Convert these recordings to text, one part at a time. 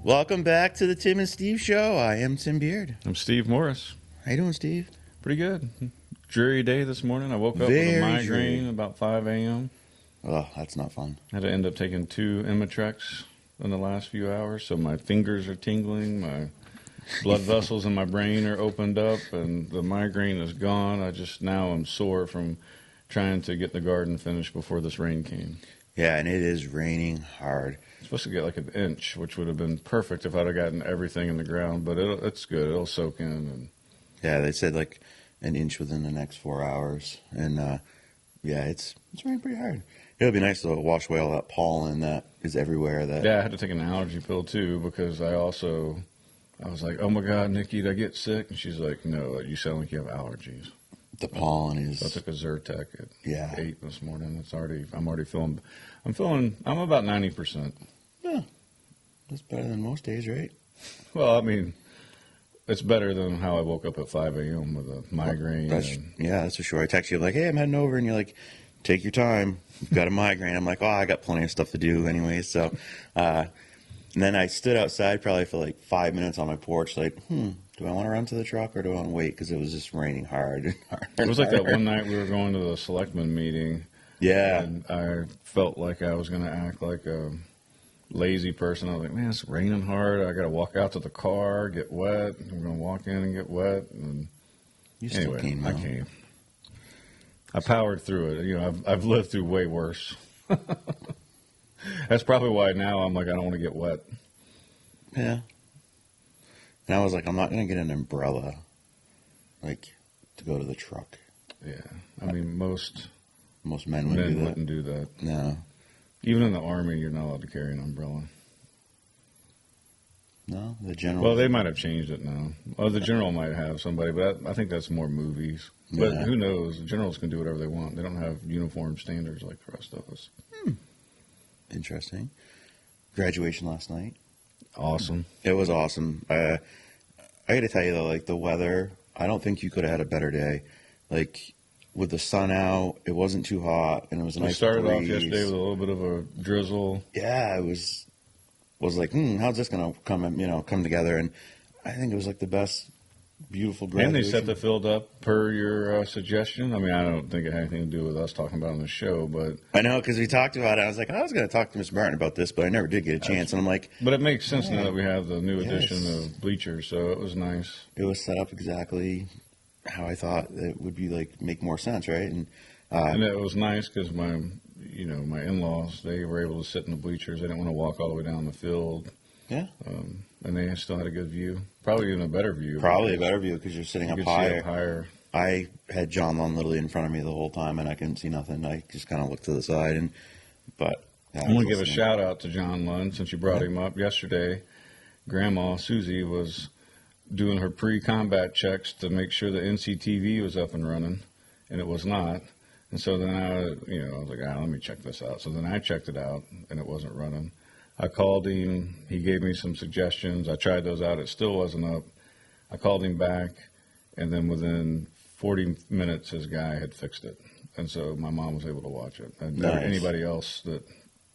Welcome back to the Tim and Steve Show. I am Tim Beard. I'm Steve Morris. How you doing, Steve? Pretty good. Dreary day this morning. I woke up with a migraine about 5 a.m. Oh, that's not fun. I had to end up taking 2 Imitrex in the last few hours, so my fingers are tingling, my blood vessels in my brain are opened up, and the migraine is gone. Now I'm sore from trying to get the garden finished before this rain came. Yeah, and it is raining hard. It's supposed to get like an inch, which would have been perfect if I'd have gotten everything in the ground, but it's good. It'll soak in. And yeah, they said like an inch within the next 4 hours, and yeah, it's raining pretty hard. It'll be nice to wash away all that pollen that is everywhere. Yeah, I had to take an allergy pill too because I was like, oh my God, Nikki, did I get sick? And she's like, no, you sound like you have allergies. The pollen is. So I took a Zyrtec at Yeah. 8 this morning. I'm already feeling. I'm about 90%. Yeah, that's better than most days, right? Well, I mean, it's better than how I woke up at 5 a.m. with a migraine. Yeah, that's for sure. I text you like, hey, I'm heading over, and you're like, take your time. You've got a migraine. I'm like, oh, I got plenty of stuff to do anyway. So, and then I stood outside probably for like 5 minutes on my porch, like, do I want to run to the truck or do I want to wait? Because it was just raining hard. It was like that one night we were going to the selectman meeting. Yeah. And I felt like I was going to act like a lazy person. I was like, man, it's raining hard. I got to walk out to the car, get wet. I'm going to walk in and get wet. And You still came, though. I came. I powered through it. You know, I've lived through way worse. That's probably why now I'm like, I don't want to get wet. Yeah. And I was like, I'm not going to get an umbrella, like, to go to the truck. Yeah. I mean, most men wouldn't do that. No. Even in the Army, you're not allowed to carry an umbrella. No? The general? Well, they might have changed it now. Well, the general might have somebody, but I think that's more movies. But Yeah. who knows? The generals can do whatever they want. They don't have uniform standards like the rest of us. Interesting. Graduation last night. Awesome. It was awesome. I got to tell you, though, like, the weather, I don't think you could have had a better day. Like, with the sun out, it wasn't too hot, and it was a nice We started off breeze. yesterday with a little bit of a drizzle. Yeah, it was like, how's this going to come together? And I think it was like the best, beautiful graduation. And they set the field up per your suggestion. I mean, I don't think it had anything to do with us talking about it on the show, but I know, because we talked about it. I was like, I was going to talk to Mr. Martin about this, but I never did get a chance. And I'm like, but it makes sense now that we have the new Yes. edition of bleachers, so it was nice. it was set up exactly how I thought it would be, like, make more sense, right? And it was nice because my in-laws, they were able to sit in the bleachers. They didn't want to walk all the way down the field. Yeah. And they still had a good view. Probably even a better view. Probably a better view because you're sitting You up could see higher. up higher. I had John Lund literally in front of me the whole time, and I couldn't see nothing. I just kind of looked to the side, but yeah, I want to give a shout out to John Lund since you brought him up. Yesterday, Grandma Susie was doing her pre-combat checks to make sure the NCTV was up and running, and it was not. And so then I was like, let me check this out. So then I checked it out, and it wasn't running. I called him. He gave me some suggestions. I tried those out. It still wasn't up. I called him back, and then within 40 minutes, his guy had fixed it. And so my mom was able to watch it. And Nice. anybody else that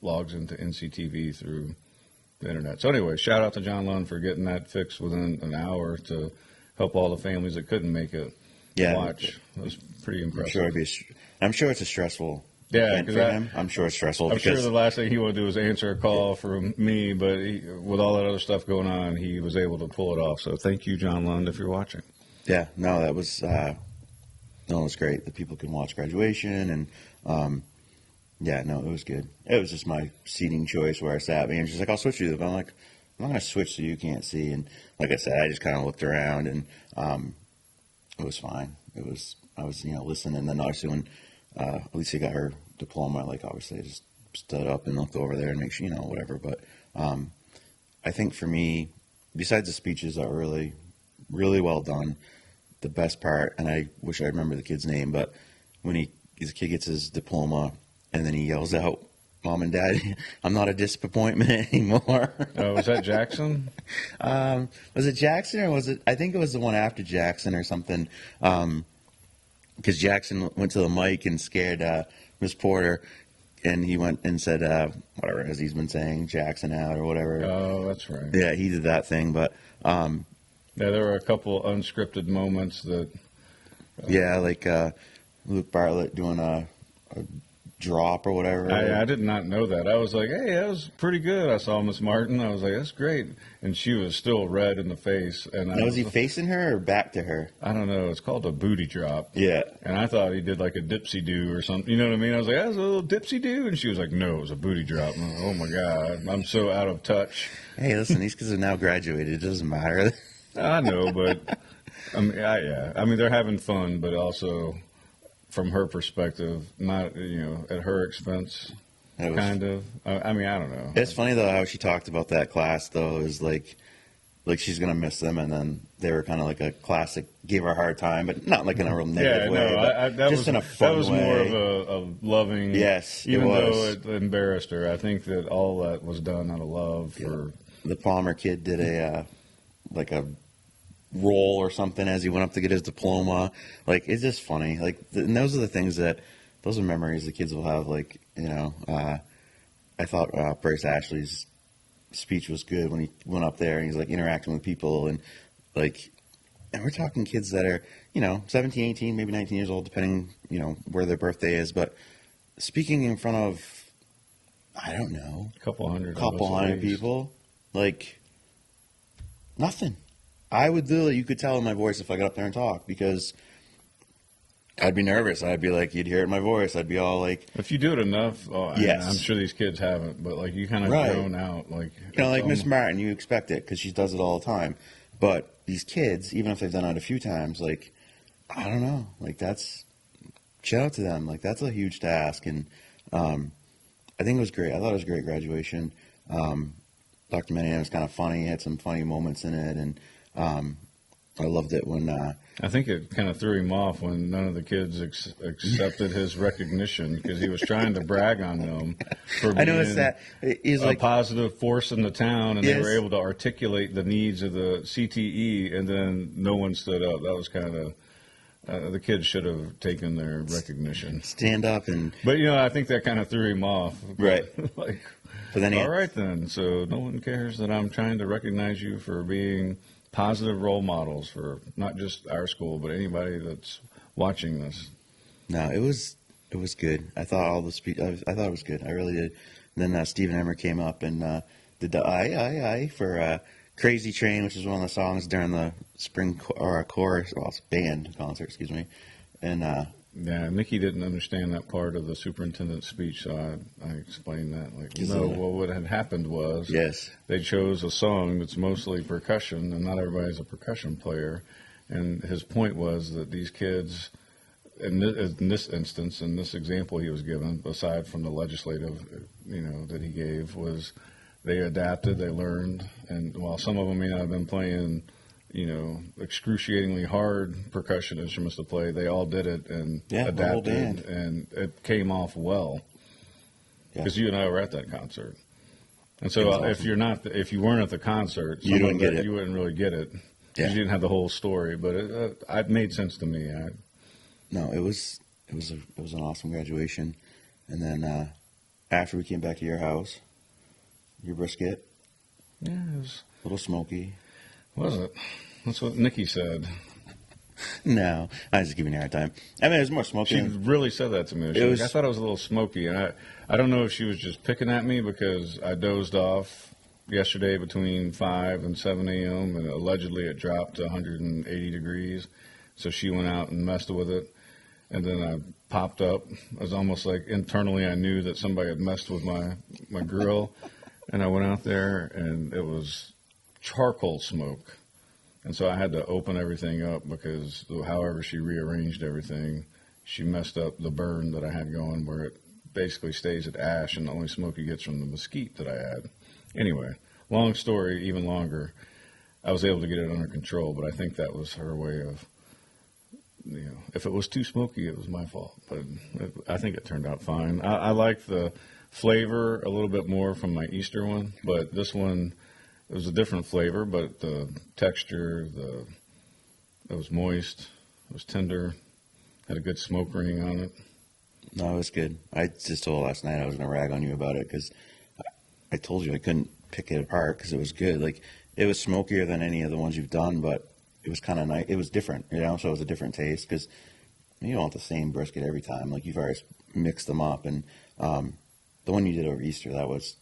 logs into NCTV through the internet. So anyway, shout out to John Lund for getting that fixed within an hour to help all the families that couldn't make it watch. It was pretty impressive. I'm sure it's a stressful Yeah, event for him. I'm sure it's stressful. I'm sure because the last thing he wanted to do was answer a call from me, but with all that other stuff going on, he was able to pull it off. So thank you, John Lund, if you're watching. Yeah, no, that was it was great. The people can watch graduation, and yeah, no, it was good. It was just my seating choice where I sat. And she's like, I'll switch you. I'm like, I'm not going to switch so you can't see. And like I said, I just kind of looked around, and it was fine. I was listening. And then obviously when Alicia got her diploma, like obviously I just stood up and looked over there and make sure, whatever. But I think for me, besides the speeches that were really, really well done, the best part, and I wish I remember the kid's name, but when the kid gets his diploma and then he yells out, Mom and Dad, I'm not a disappointment anymore. Was that Jackson? Was it Jackson or was it? I think it was the one after Jackson or something. Because Jackson went to the mic and scared Miss Porter, and he went and said whatever, as he's been saying, Jackson out or whatever. Oh, that's right. Yeah, he did that thing, but Yeah, there were a couple unscripted moments that. yeah, like Luke Bartlett doing a drop or whatever. I did not know that. I was like, hey, that was pretty good. I saw Miss Martin. I was like, that's great. And she was still red in the face. And Now, was he facing her or back to her? I don't know. It's called a booty drop. Yeah. And I thought he did like a dipsy do or something. You know what I mean? I was like, that's a little dipsy do. And she was like, no, it was a booty drop. And I'm like, oh my God. I'm so out of touch. Hey, listen, these kids have now graduated. It doesn't matter. I know, but I mean, yeah. I mean, they're having fun, but also from her perspective, not, at her expense, kind of. I mean, I don't know. It's funny though how she talked about that class though. Is like she's gonna miss them, and then they were kind of like a classic, gave her a hard time, but not like in a real negative way. But that just was, in a fun that was way. more of a loving. Yes, even it was. though it embarrassed her. I think that all that was done out of love for. The Palmer kid did a roll or something as he went up to get his diploma. Like, it's just funny. Like, and those are the things those are memories the kids will have. Like, I thought Bryce Ashley's speech was good when he went up there and he's like interacting with people and we're talking kids that are, 17, 18, maybe 19 years old, depending, where their birthday is. But speaking in front of, I don't know, a couple hundred people, like, nothing. I would literally, you could tell in my voice if I got up there and talked because I'd be nervous. I'd be like, you'd hear it in my voice. I'd be all like, if you do it enough, yes. I'm sure these kids haven't, but like you kind of Right. zone out. Like, like Miss Martin, you expect it because she does it all the time. But these kids, even if they've done it a few times, like, I don't know, like shout out to them. Like, that's a huge task. And I think it was great. I thought it was a great graduation. Dr. Manningham was kind of funny. He had some funny moments in it. And I loved it when I think it kind of threw him off when none of the kids accepted his recognition because he was trying to brag on them for I being noticed that he's a like positive force in the town, and Yes. they were able to articulate the needs of the CTE, and then no one stood up. That was kind of the kids should have taken their recognition. stand up and But I think that kind of threw him off. Right. Like, but then all right then. So no one cares that I'm trying to recognize you for being positive role models for not just our school, but anybody that's watching this. No, it was good. I thought all the speech. I thought it was good. I really did. And then Stephen Emmer came up and did the I for Crazy Train, which is one of the songs during the spring chorus, well, it's band concert, excuse me. And Yeah, Nikki didn't understand that part of the superintendent's speech, so I explained that. Like, no, well, what had happened was yes, they chose a song that's mostly percussion, and not everybody's a percussion player. And his point was that these kids, in this instance, in this example he was given, aside from the legislative, that he gave, was they adapted, they learned, and while some of them may not have been playing excruciatingly hard percussion instruments to play, they all did it and the whole band. adapted, and it came off well. Because you and I were at that concert, and so awesome. if you weren't at the concert, You wouldn't get it. You wouldn't really get it because Yeah. you didn't have the whole story. But it made sense to me. No, it was an awesome graduation. And then after we came back to your house, your brisket, Yeah, it was. a little smoky. Was it? That's what Nikki said. No, I was just giving you a hard time. I mean, it was more smoky. She really said that to me. She was like, I thought it was a little smoky, and I don't know if she was just picking at me because I dozed off yesterday between 5 and 7 a.m. and allegedly it dropped to 180 degrees. So she went out and messed with it, and then I popped up. It was almost like internally I knew that somebody had messed with my grill, and I went out there and it was charcoal smoke. And so I had to open everything up because however she rearranged everything, she messed up the burn that I had going where it basically stays at ash and the only smoke you get's from the mesquite that I had. Anyway, long story, even longer. I was able to get it under control, but I think that was her way of, if it was too smoky, it was my fault. But I think it turned out fine. I like the flavor a little bit more from my Easter one, but this one, it was a different flavor, but the texture, it was moist, it was tender, had a good smoke ring on it. No, it was good. I just told last night I was going to rag on you about it because I told you I couldn't pick it apart because it was good. Like it was smokier than any of the ones you've done, but it was kind of nice. It was different, you know. So it was a different taste because you don't want the same brisket every time. Like you've already mixed them up, and the one you did over Easter that was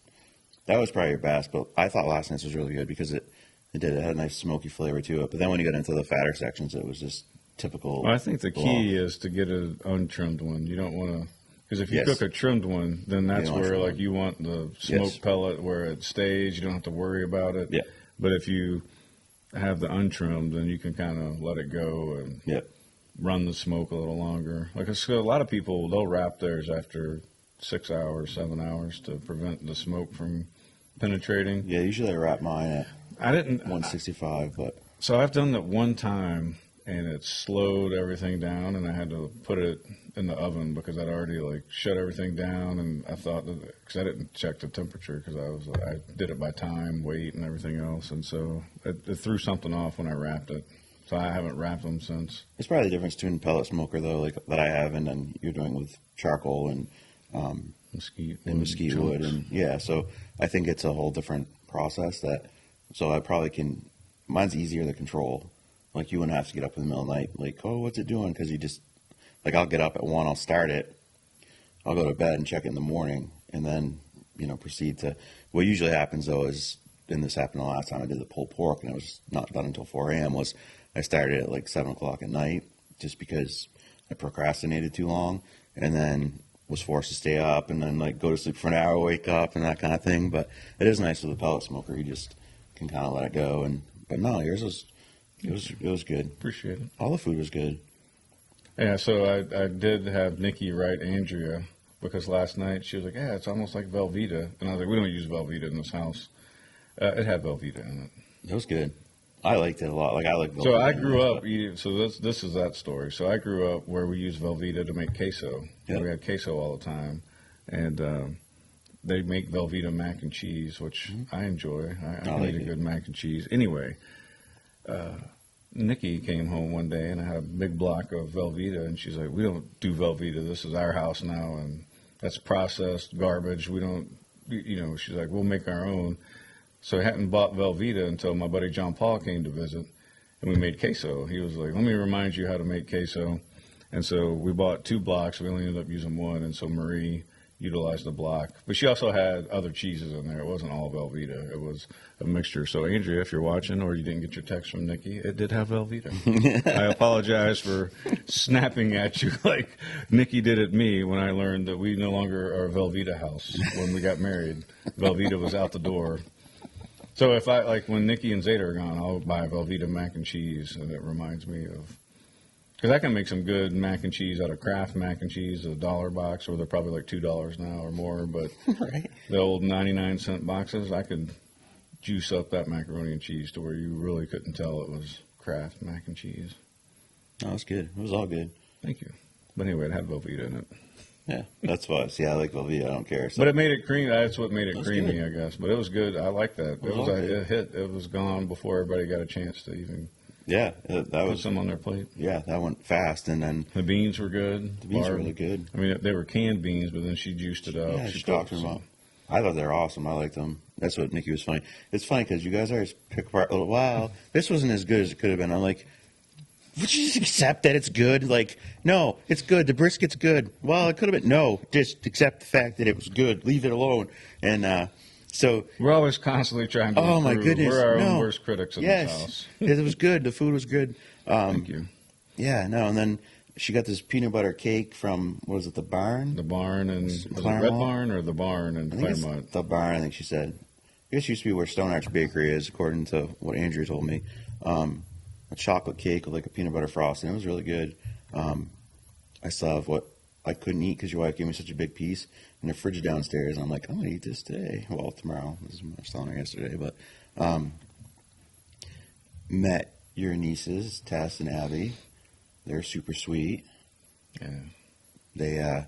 probably your best. But I thought last night's was really good because it had a nice smoky flavor to it. But then when you got into the fatter sections, it was just typical. Well, I think the key is to get an untrimmed one. You don't want to, because if you Yes. cook a trimmed one, then that's don't want where trimmed like one. you want the smoke Yes. pellet where it stays. You don't have to worry about it. Yeah. But if you have the untrimmed, then you can kind of let it go and Yep. run the smoke a little longer. Like a lot of people, they'll wrap theirs after 6 hours, 7 hours to prevent the smoke from penetrating. Yeah, usually I wrap mine at I didn't. 165, but So I've done that one time, and it slowed everything down, and I had to put it in the oven because I'd already like shut everything down, and I thought that because I didn't check the temperature because I did it by time, weight, and everything else, and so it threw something off when I wrapped it. So I haven't wrapped them since. it's probably the difference between pellet smoker though, like that I have, and then you're doing with charcoal and Mesquite mesquite wood, chunks. and yeah. So I think it's a whole different process that. So I probably can. Mine's easier to control. Like you wouldn't have to get up in the middle of the night, like, oh, what's it doing? Because you just like I'll get up at 1, I'll start it, I'll go to bed and check it in the morning, and then proceed to. What usually happens though is, and this happened the last time I did the pulled pork, and it was not done until 4 a.m. Was I started at like 7 o'clock at night just because I procrastinated too long, and then was forced to stay up and then like go to sleep for an hour, wake up, and that kind of thing. But it is nice with a pellet smoker; you just can kind of let it go. But no, yours was it was good. Appreciate it. All the food was good. Yeah, so I did have Nikki write Andrea because last night she was like, yeah, it's almost like Velveeta. And I was like, we don't use Velveeta in this house. It had Velveeta in it. It was good. I liked it a lot. Like I like. So I Velveeta grew anyways, up, so this is that story. So I grew up where we used Velveeta to make queso. Yep. We had queso all the time. And they make Velveeta mac and cheese, which I enjoy. I can like eat a it. good mac and cheese. Anyway, Nikki came home one day and I had a big block of Velveeta, and she's like, we don't do Velveeta. This is our house now, and that's processed garbage. We don't, she's like, we'll make our own. So I hadn't bought Velveeta until my buddy John Paul came to visit, and we made queso. He was like, let me remind you how to make queso. And so we bought 2 blocks. We only ended up using 1, and so Marie utilized the block. But she also had other cheeses in there. It wasn't all Velveeta. It was a mixture. So, Andrea, if you're watching or you didn't get your text from Nikki, it did have Velveeta. I apologize for snapping at you like Nikki did at me when I learned that we no longer are a Velveeta house when we got married. Velveeta was out the door. So if I, like when Nikki and Zeta are gone, I'll buy Velveeta mac and cheese, and it reminds me of, because I can make some good mac and cheese out of Kraft mac and cheese, a $1 box, or they're probably like $2 now or more. But right? the old 99-cent boxes, I could juice up that macaroni and cheese to where you really couldn't tell it was Kraft mac and cheese. No, it was good. It was all good. Thank you. But anyway, it had Velveeta in it. Yeah, that's what. See, I like Velveeta. I don't care. So. But it made it creamy. That's what made it That's creamy, good. I guess. But it was good. I like that. It was all good. It hit. It was gone before everybody got a chance to even Yeah, that put was. some on their plate. Yeah, that went fast, and then The beans were good. the beans were Barb- really good. I mean, they were canned beans, but then she juiced it up. Yeah, she she talked put them some- up. I thought they were awesome. I liked them. That's what Nikki was funny. It's funny because you guys always pick apart. Oh, wow, this wasn't as good as it could have been. I'm like, would you just accept that it's good? Like, no, it's good. The brisket's good. Well, it could have been. No, just accept the fact that it was good. Leave it alone. And so, We're always constantly trying to oh my improve. goodness, We're our no. own worst critics in this house. Yes, it was good. The food was good. Thank you. Yeah, no, and then she got this peanut butter cake from what was it, the barn? The barn and was it Red Claremont? Barn or the barn in I think it's Claremont? the barn. I think she said. I guess it used to be where Stone Arch Bakery is, according to what Andrew told me. A chocolate cake with like a peanut butter frosting. It was really good. I still have what I couldn't eat because your wife gave me such a big piece in the fridge downstairs. I'm like, I'm gonna eat this today. Well, tomorrow. This is what I was telling her yesterday, but met your nieces, Tess and Abby. They're super sweet. Yeah. They I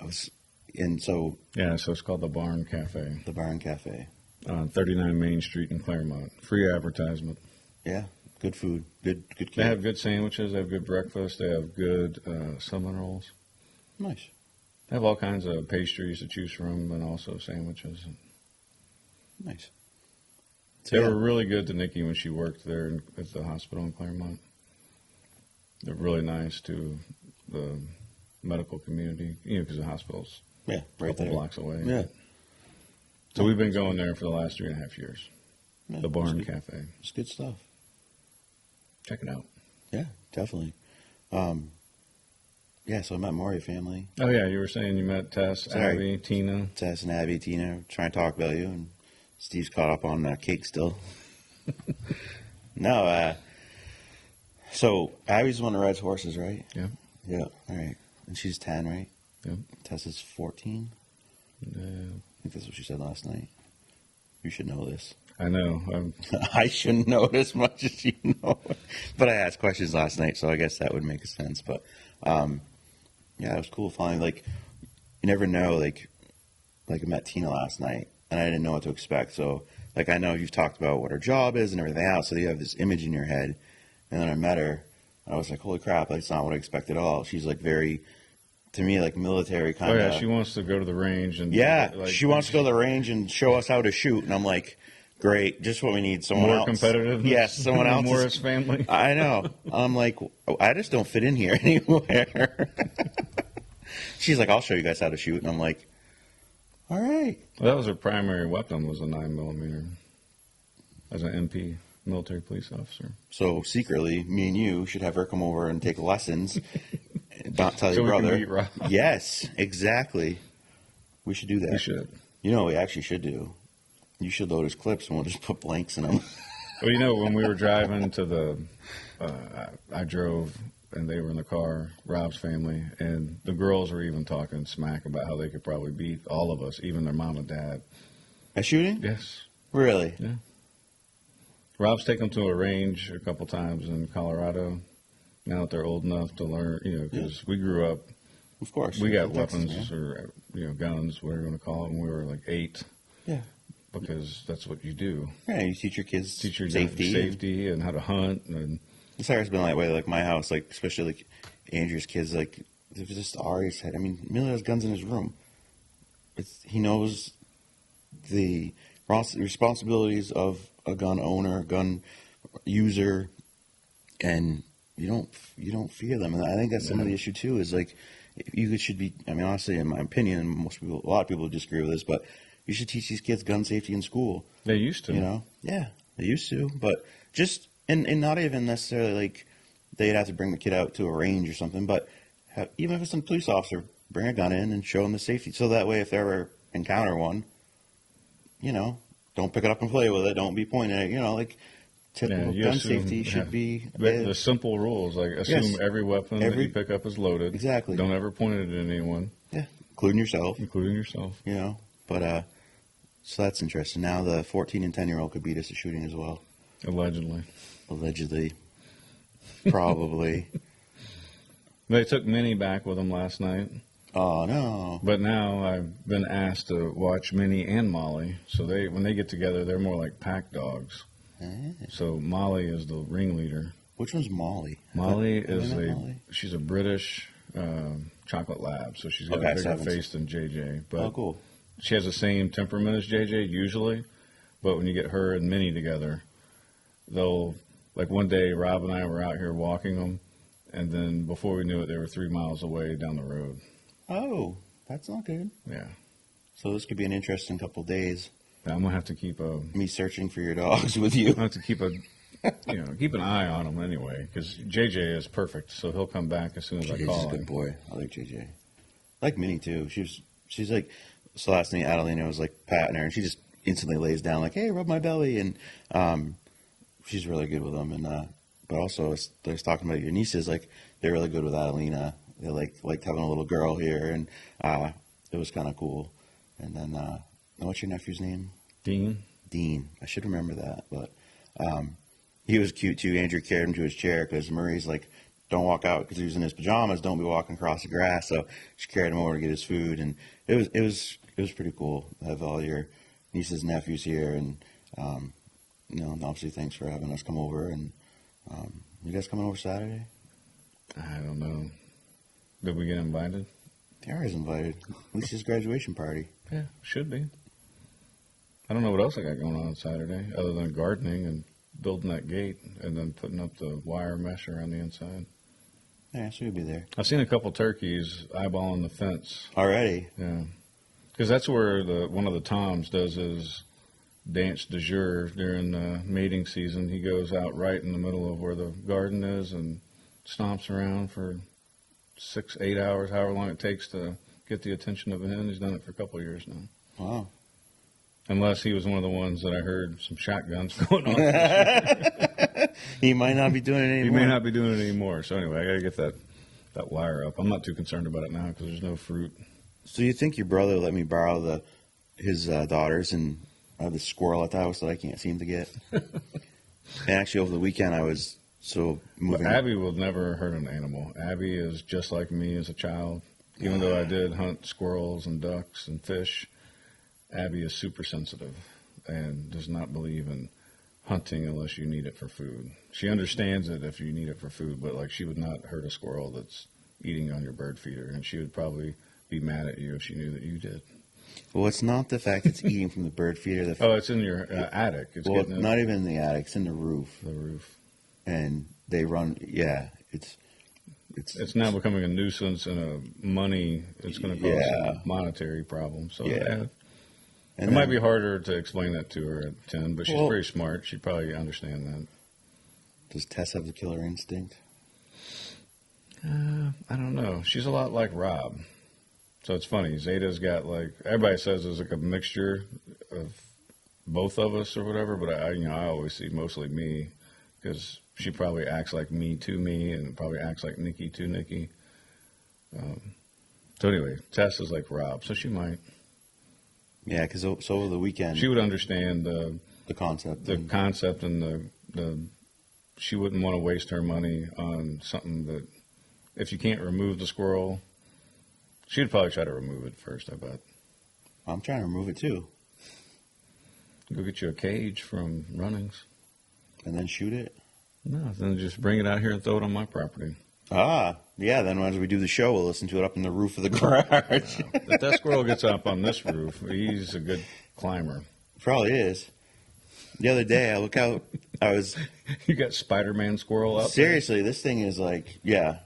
was and so Yeah, so it's called the Barn Cafe the Barn Cafe. on 39 Main Street in Claremont. Free advertisement. Yeah, good food, good They cake. have good sandwiches. They have good breakfast. They have good cinnamon rolls. Nice. They have all kinds of pastries to choose from, and also sandwiches. Nice. They yeah. were really good to Nikki when she worked there at the hospital in Claremont. They're really nice to the medical community, because the hospital's Yeah, a right couple there. blocks away. Yeah. So we've been going there for the last 3.5 years. Yeah, The Barn it's good. Cafe. It's good stuff. Check it out. Yeah, definitely. Yeah, so I met Maury family. Oh, yeah, you were saying you met Tess, Sorry. Abby, Tina. Tess and Abby, Tina, trying to talk about you, and Steve's caught up on cake still. No, so Abby's the one that rides horses, right? Yeah. Yeah, all right. And she's 10, right? Yep. Tess is 14. I think that's what she said last night. You should know this. I know. I shouldn't know it as much as you know. But I asked questions last night, so I guess that would make sense. But yeah, it was cool. Finally, like, you never know. Like I met Tina last night, and I didn't know what to expect. So, like, I know you've talked about what her job is and everything else, so you have this image in your head. And then I met her, and I was like, holy crap, that's not what I expected at all. She's like very, to me, like military kind Oh, of. yeah, she wants to go to the range. And Yeah, she wants to go to the range and show us how to shoot. And I'm like, great, just what we need. Someone more else. competitive. Yes, someone else. Morris family. I know. I'm like, I just don't fit in here anywhere. She's like, I'll show you guys how to shoot. And I'm like, all right. Well, that was her primary weapon, was a 9mm as an MP, military police officer. So secretly, me and you should have her come over and take lessons. Not tell So your we can brother. beat Rob. Yes, exactly. We should do that. We should. You know what we actually should do? You should load his clips and we'll just put blanks in them. Well, when we were driving to the, I drove and they were in the car, Rob's family, and the girls were even talking smack about how they could probably beat all of us, even their mom and dad. At shooting? Yes. Really? Yeah. Rob's taken them to a range a couple times in Colorado. Now that they're old enough to learn, because we grew up, Of course. we got In Texas, weapons man. or, guns, whatever you want to call it, when we were like 8, Yeah. because that's what you do. Yeah, you teach your kids Teach your safety. and how to hunt. And It's always been that way. Like my house, like especially like Andrew's kids, like they've just always had. I mean, Miller has guns in his room. He knows the responsibilities of a gun owner, gun user, and you don't fear them. And I think that's some of the issue too. Is like you should be. I mean, honestly, in my opinion, and a lot of people disagree with this, but you should teach these kids gun safety in school. they used to. Yeah, they used to, but just and not even necessarily like they'd have to bring the kid out to a range or something. But even if it's a police officer, bring a gun in and show them the safety, so that way if they ever encounter one, don't pick it up and play with it. Don't be pointing at it. Like typical you gun assume- safety should be. The simple rules, like assume Yes. every weapon that Every- you pick up is loaded. Exactly. Don't ever point it at anyone, Yeah, including yourself. including yourself. But so that's interesting. Now the 14 and 10-year-old could beat us at shooting as well. Allegedly. Allegedly. Probably. They took Minnie back with them last night, Oh, no. but now I've been asked to watch Minnie and Molly. So when they get together, they're more like pack dogs. So Molly is the ringleader. Which one's Molly? Molly Have I is met Molly? she's a British chocolate lab, so she's got Okay, a so I bigger haven't face than JJ. But Oh, cool. she has the same temperament as JJ usually, but when you get her and Minnie together, they'll, like one day Rob and I were out here walking them, and then before we knew it, they were 3 miles away down the road. Oh, that's not good. Yeah. So this could be an interesting couple days. I'm gonna have to keep Me searching for your dogs with you. I have to keep keep an eye on them anyway, because JJ is perfect, so he'll come back as soon as I JJ's call a good him. boy. I like JJ. I like Minnie too. She's like, so last night Adelina was like patting her, and she just instantly lays down like, "Hey, rub my belly," and she's really good with them. And but also, I was talking about your nieces, like they're really good with Adelina. They liked having a little girl here, and it was kind of cool. And then, what's your nephew's name? Dean. Dean. I should remember that, but he was cute too. Andrew carried him to his chair because Marie's like, "Don't walk out," because he was in his pajamas. Don't be walking across the grass. So she carried him over to get his food, and it was pretty cool to have all your nieces and nephews here. And obviously, thanks for having us come over. And you guys coming over Saturday? I don't know. Did we get invited? They are invited. At least his graduation party. Yeah, should be. I don't know what else I got going on Saturday other than gardening and building that gate and then putting up the wire mesh around the inside. Yeah, so you'll be there. I've seen a couple turkeys eyeballing the fence. Already? Yeah. Because that's where one of the Toms does his dance de jour during the mating season. He goes out right in the middle of where the garden is and stomps around for 6-8 hours, however long it takes to get the attention of a hen. He's done it for a couple of years now. Wow. Unless he was one of the ones that I heard some shotguns going on. He might not be doing it anymore. He may not be doing it anymore. So anyway, I got to get that wire up. I'm not too concerned about it now because there's no fruit. So you think your brother let me borrow his daughters and the squirrel at the house that I can't seem to get? And actually, over the weekend, I was moving. But Abby will never hurt an animal. Abby is just like me as a child. Even though I did hunt squirrels and ducks and fish, Abby is super sensitive and does not believe in hunting unless you need it for food. She understands it if you need it for food, but like she would not hurt a squirrel that's eating on your bird feeder, and she would probably be mad at you if she knew that you did. Well, it's not the fact it's eating from the bird feeder. Oh, it's in your attic. It's well, getting not even in the attic. It's in the roof. the roof. And they run. Yeah, it's It's now becoming a nuisance and a money. It's going to cause some monetary problems. So Yeah. it might be harder to explain that to her at 10, but she's Well- very smart. She'd probably understand that. Does Tess have the killer instinct? I don't know. She's a lot like Rob. So it's funny. Zeta's got like, everybody says there's like a mixture of both of us or whatever, but I always see mostly me because she probably acts like me to me and probably acts like Nikki to Nikki. So anyway, Tess is like Rob, so she might. Yeah, because so over the weekend, She would understand the concept. the concept and the she wouldn't want to waste her money on something that if you can't remove the squirrel, she'd probably try to remove it first, I bet. I'm trying to remove it too, Go get you a cage from Runnings. and then shoot it. No, then just bring it out here and throw it on my property. Yeah. Then as we do the show, we'll listen to it up in the roof of the garage. If that squirrel gets up on this roof, he's a good climber. Probably is. The other day, I look out. I was You got Spider-Man squirrel up there? seriously. This thing is like, yeah,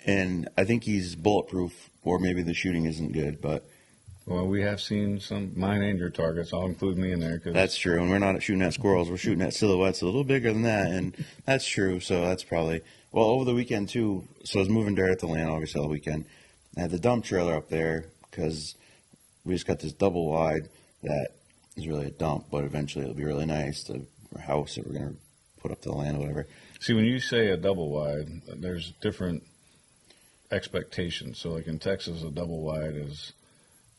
and I think he's bulletproof, or maybe the shooting isn't good, but Well, we have seen some mine and your targets. I'll include me in there because that's true. And we're not shooting at squirrels. We're shooting at silhouettes a little bigger than that, and that's true. So that's probably over the weekend too. So I was moving dirt at the land, obviously, all weekend. I had the dump trailer up there because we just got this double wide that is really a dump, but eventually it'll be really nice. The house that we're gonna put up to the land or whatever. See, when you say a double wide, there's different expectations. So, like in Texas, a double wide is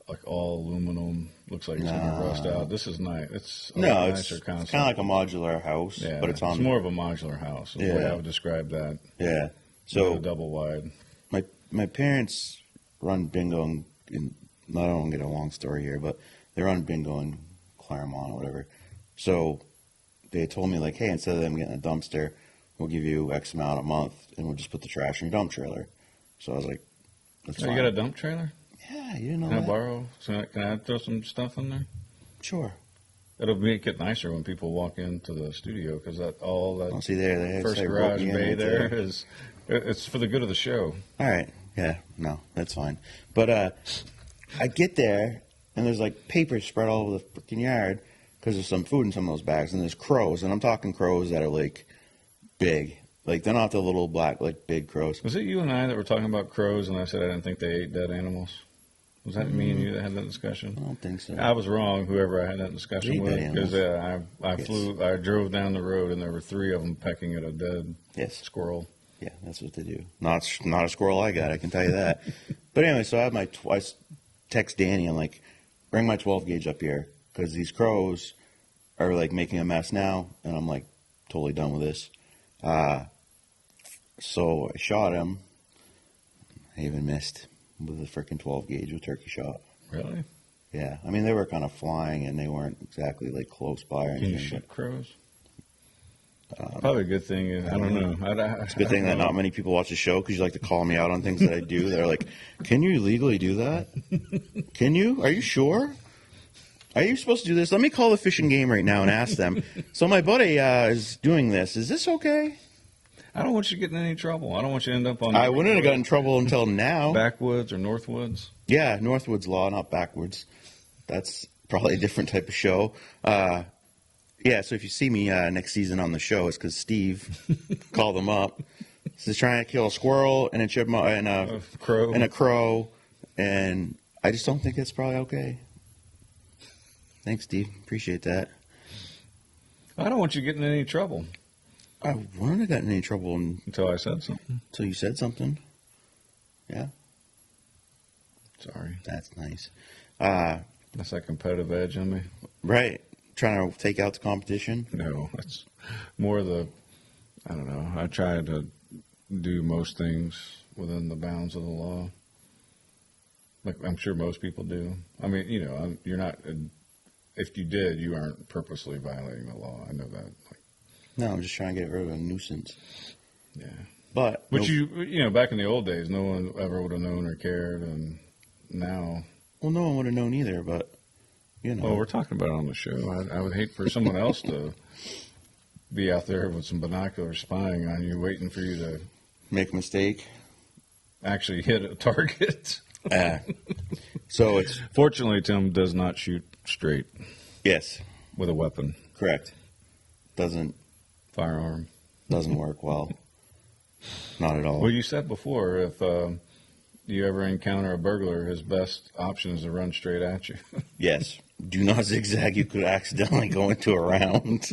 like all aluminum, looks like it's going to rust out. This is nice. It's a No, it's nicer kind of concept. like a modular house, Yeah, but it's on. It's more of a modular house. Is the way Yeah. I would describe that. Yeah. So So a double wide. my parents run bingo, and I don't want to get a long story here, but they run bingo in Claremont or whatever. So they told me like, hey, instead of them getting a dumpster, we'll give you X amount a month, and we'll just put the trash in your dump trailer. So I was like, that's Oh, fine. you got a dump trailer? Yeah, you didn't know Can I that? borrow? So can I throw some stuff in there? Sure. It'll make it nicer when people walk into the studio because Oh, that see there, they first say garage ropey in bay right there is it's for the good of the show. All right. Yeah. No, that's fine. But I get there and there's like paper spread all over the freaking yard because there's some food in some of those bags, and there's crows, and I'm talking crows that are like big, like they're not the little black like big crows. Was it you and I that were talking about crows, and I said I didn't think they ate dead animals? Was that me and you that had that discussion? I don't think so. I was wrong, whoever I had that discussion They eat with, dead because animals. I drove down the road and there were 3 of them pecking at a dead Yes. squirrel. Yeah, that's what they do. Not a squirrel I got, I can tell you that. But anyway, so I have I text Danny. I'm like, bring my 12 gauge up here because these crows are like making a mess now, and I'm like totally done with this. So I shot him. I even missed with a freaking 12 gauge with turkey shot. Really? Yeah, I mean they were kind of flying and they weren't exactly like close by or Can you anything. shoot crows? But, probably a good thing. I don't know. It's a good thing that not many people watch the show because you like to call me out on things that I do. They're like, "Can you legally do that? Can you? Are you sure? Are you supposed to do this? Let me call the Fish and Game right now and ask them." So my buddy is doing this. Is this okay? I don't want you to get in any trouble. I don't want you to end up on. I wouldn't have gotten in trouble until now. Backwoods or Northwoods. Yeah, Northwoods Law, not Backwoods. That's probably a different type of show. Yeah, so if you see me next season on the show, it's because Steve called them up. He's trying to kill a squirrel and a chipmunk and a crow, and I just don't think it's probably okay. Thanks, Steve. Appreciate that. I don't want you getting in any trouble. I wouldn't have gotten in any trouble Until I said something. until you said something. Yeah, Sorry. that's nice. That's that competitive edge in me. Right. Trying to take out the competition. No, it's more I don't know. I try to do most things within the bounds of the law. Like I'm sure most people do. I mean, you're not, if you did, you aren't purposely violating the law. I know that. No, I'm just trying to get rid of a nuisance. Yeah. But back in the old days, no one ever would have known or cared, and now. Well, no one would have known either, but, Well, we're talking about it on the show. I would hate for someone else to be out there with some binoculars spying on you, waiting for you to make a mistake. actually hit a target. So it's... Fortunately, Tim does not shoot straight Yes, with a weapon, correct. Doesn't work well. Not at all. Well, you said before, if you ever encounter a burglar, his best option is to run straight at you. Yes. Do not zigzag. You could accidentally go into a round.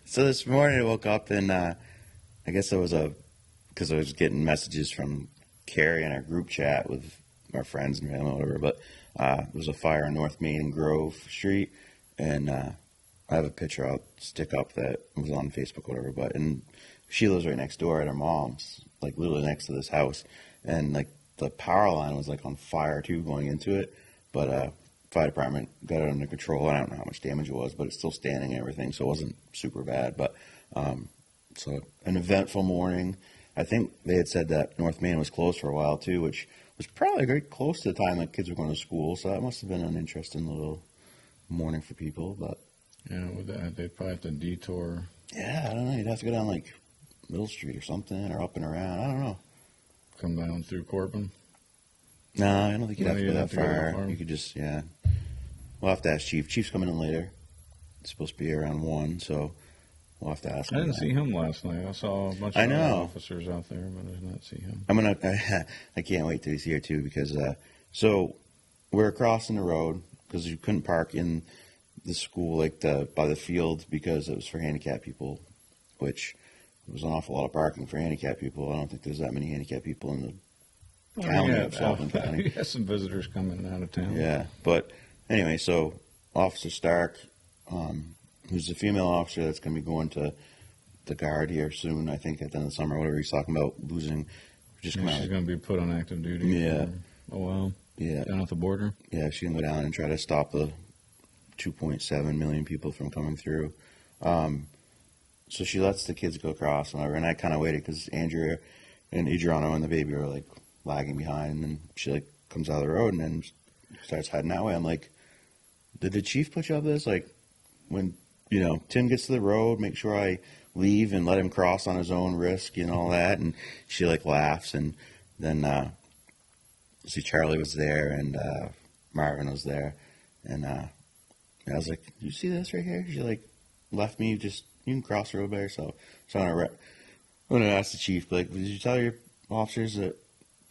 So this morning I woke up and I guess it was because I was getting messages from Carrie in our group chat with our friends and family, whatever. But there was a fire in North Main and Grove Street, and I have a picture I'll stick up that was on Facebook, whatever. And she lives right next door at her mom's, like literally next to this house, and like the power line was like on fire too going into it. But fire department got it under control. I don't know how much damage it was, but it's still standing and everything, so it wasn't super bad. But so an eventful morning. I think they had said that North Main was closed for a while too, which was probably very close to the time that kids were going to school. So that must have been an interesting little morning for people. But Yeah, with that, they'd probably have to detour. yeah, I don't know. You'd have to go down like Middle Street or something, or up and around. I don't know. Come down through Corbin. No, I don't think you'd have to you'd go have that to go that far. far. You could just, yeah. We'll have to ask Chief. Chief's coming in later. It's supposed to be around 1, so we'll have to ask him. I didn't that. see him last night. I saw a bunch I of other know. officers out there, but I did not see him. I'm gonna. I can't wait till he's here too because so we're crossing the road because you couldn't park in the school like by the field because it was for handicapped people, which was an awful lot of parking for handicapped people. I don't think there's that many handicapped people in the county of Sullivan County. We had some visitors coming out of town. Yeah, but anyway, so Officer Stark, who's a female officer that's going to be going to the guard here soon, I think at the end of the summer, whatever he's talking about, losing. Just come Yeah, out. she's going to be put on active duty. Yeah. For a while. Yeah, Down at the border. yeah, she can go down and try to stop the 2.7 million people from coming through. So she lets the kids go across, and whatever. And I kind of waited because Andrea and Adriano and the baby are like lagging behind, and then she like comes out of the road and then starts heading that way. I'm like, did the chief put you up this? Like, when Tim gets to the road, make sure I leave and let him cross on his own risk and all that. And she like laughs, and then see Charlie was there and Marvin was there, and I was like, "You see this right here?" She like left me, just you can cross the road by yourself. So I'm gonna ask the chief, like, did you tell your officers that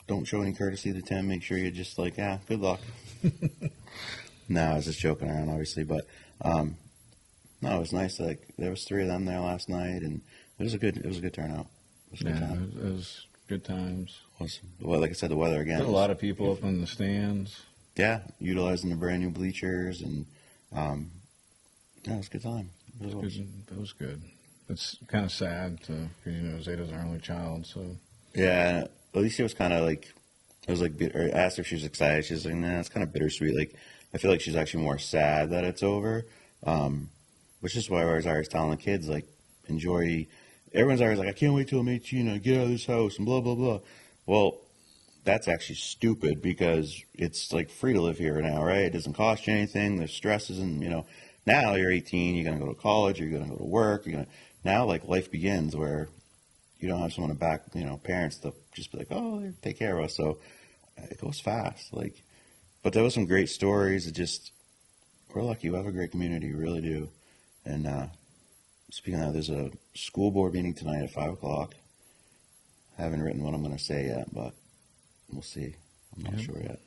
don't show any courtesy to Tim? Make sure you just like, good luck. No, I was just joking around, obviously, but no, it was nice. Like there was 3 of them there last night, and it was a good turnout. It was a good time. It was good times. Awesome. Well, like I said, the weather again. There were a lot of people up in the stands. Yeah, utilizing the brand new bleachers, and yeah, it was a good time. It was awesome. It was good. It's kind of sad because Zeta's our only child, so Yeah, Alicia was kind of like, it was like, I asked her if she was excited. She was like, nah, it's kind of bittersweet. Like, I feel like she's actually more sad that it's over, which is why I was always telling the kids, like, enjoy. Everyone's always like, I can't wait till I'm 18 and I get out of this house and blah blah blah. Well, that's actually stupid because it's like free to live here now, right? It doesn't cost you anything. There's stresses, and now you're 18, you're gonna go to college, you're gonna go to work, you're gonna now like life begins where you don't have someone to back, parents to just be like, oh, they take care of us. So it goes fast, like. But there was some great stories. It just we're lucky. We have a great community, we really do. And speaking of that, there's a school board meeting tonight at 5 o'clock. I haven't written what I'm going to say yet, but we'll see. I'm not sure yet.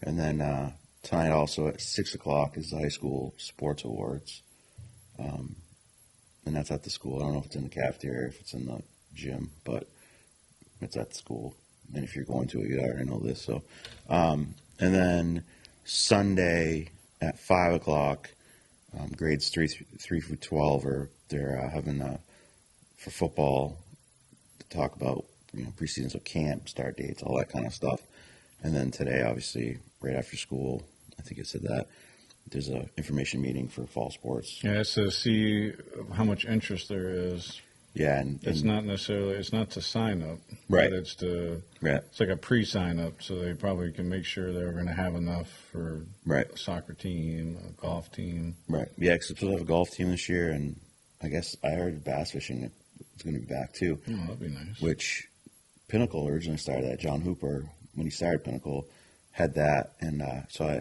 And then tonight also at 6 o'clock is the high school sports awards, and that's at the school. I don't know if it's in the cafeteria, if it's in the gym, but it's at the school. And if you're going to it, you already know this. So, and then Sunday at 5 o'clock, grades 3 through 12 are they're having for football to talk about preseason, so camp, start dates, all that kind of stuff. And then today, obviously, right after school, I think it said that there's a information meeting for fall sports. Yeah, it's to see how much interest there is. Yeah, and it's not necessarily, it's not to sign up, right? But it's to, right. It's like a pre-sign up, so they probably can make sure they're going to have enough for right. a soccer team, a golf team. Right. Yeah, because we're supposed to have a golf team this year, and I guess I heard bass fishing is going to be back too. Oh, that'd be nice. Which Pinnacle originally started that. John Hooper, when he started Pinnacle, had that, and so I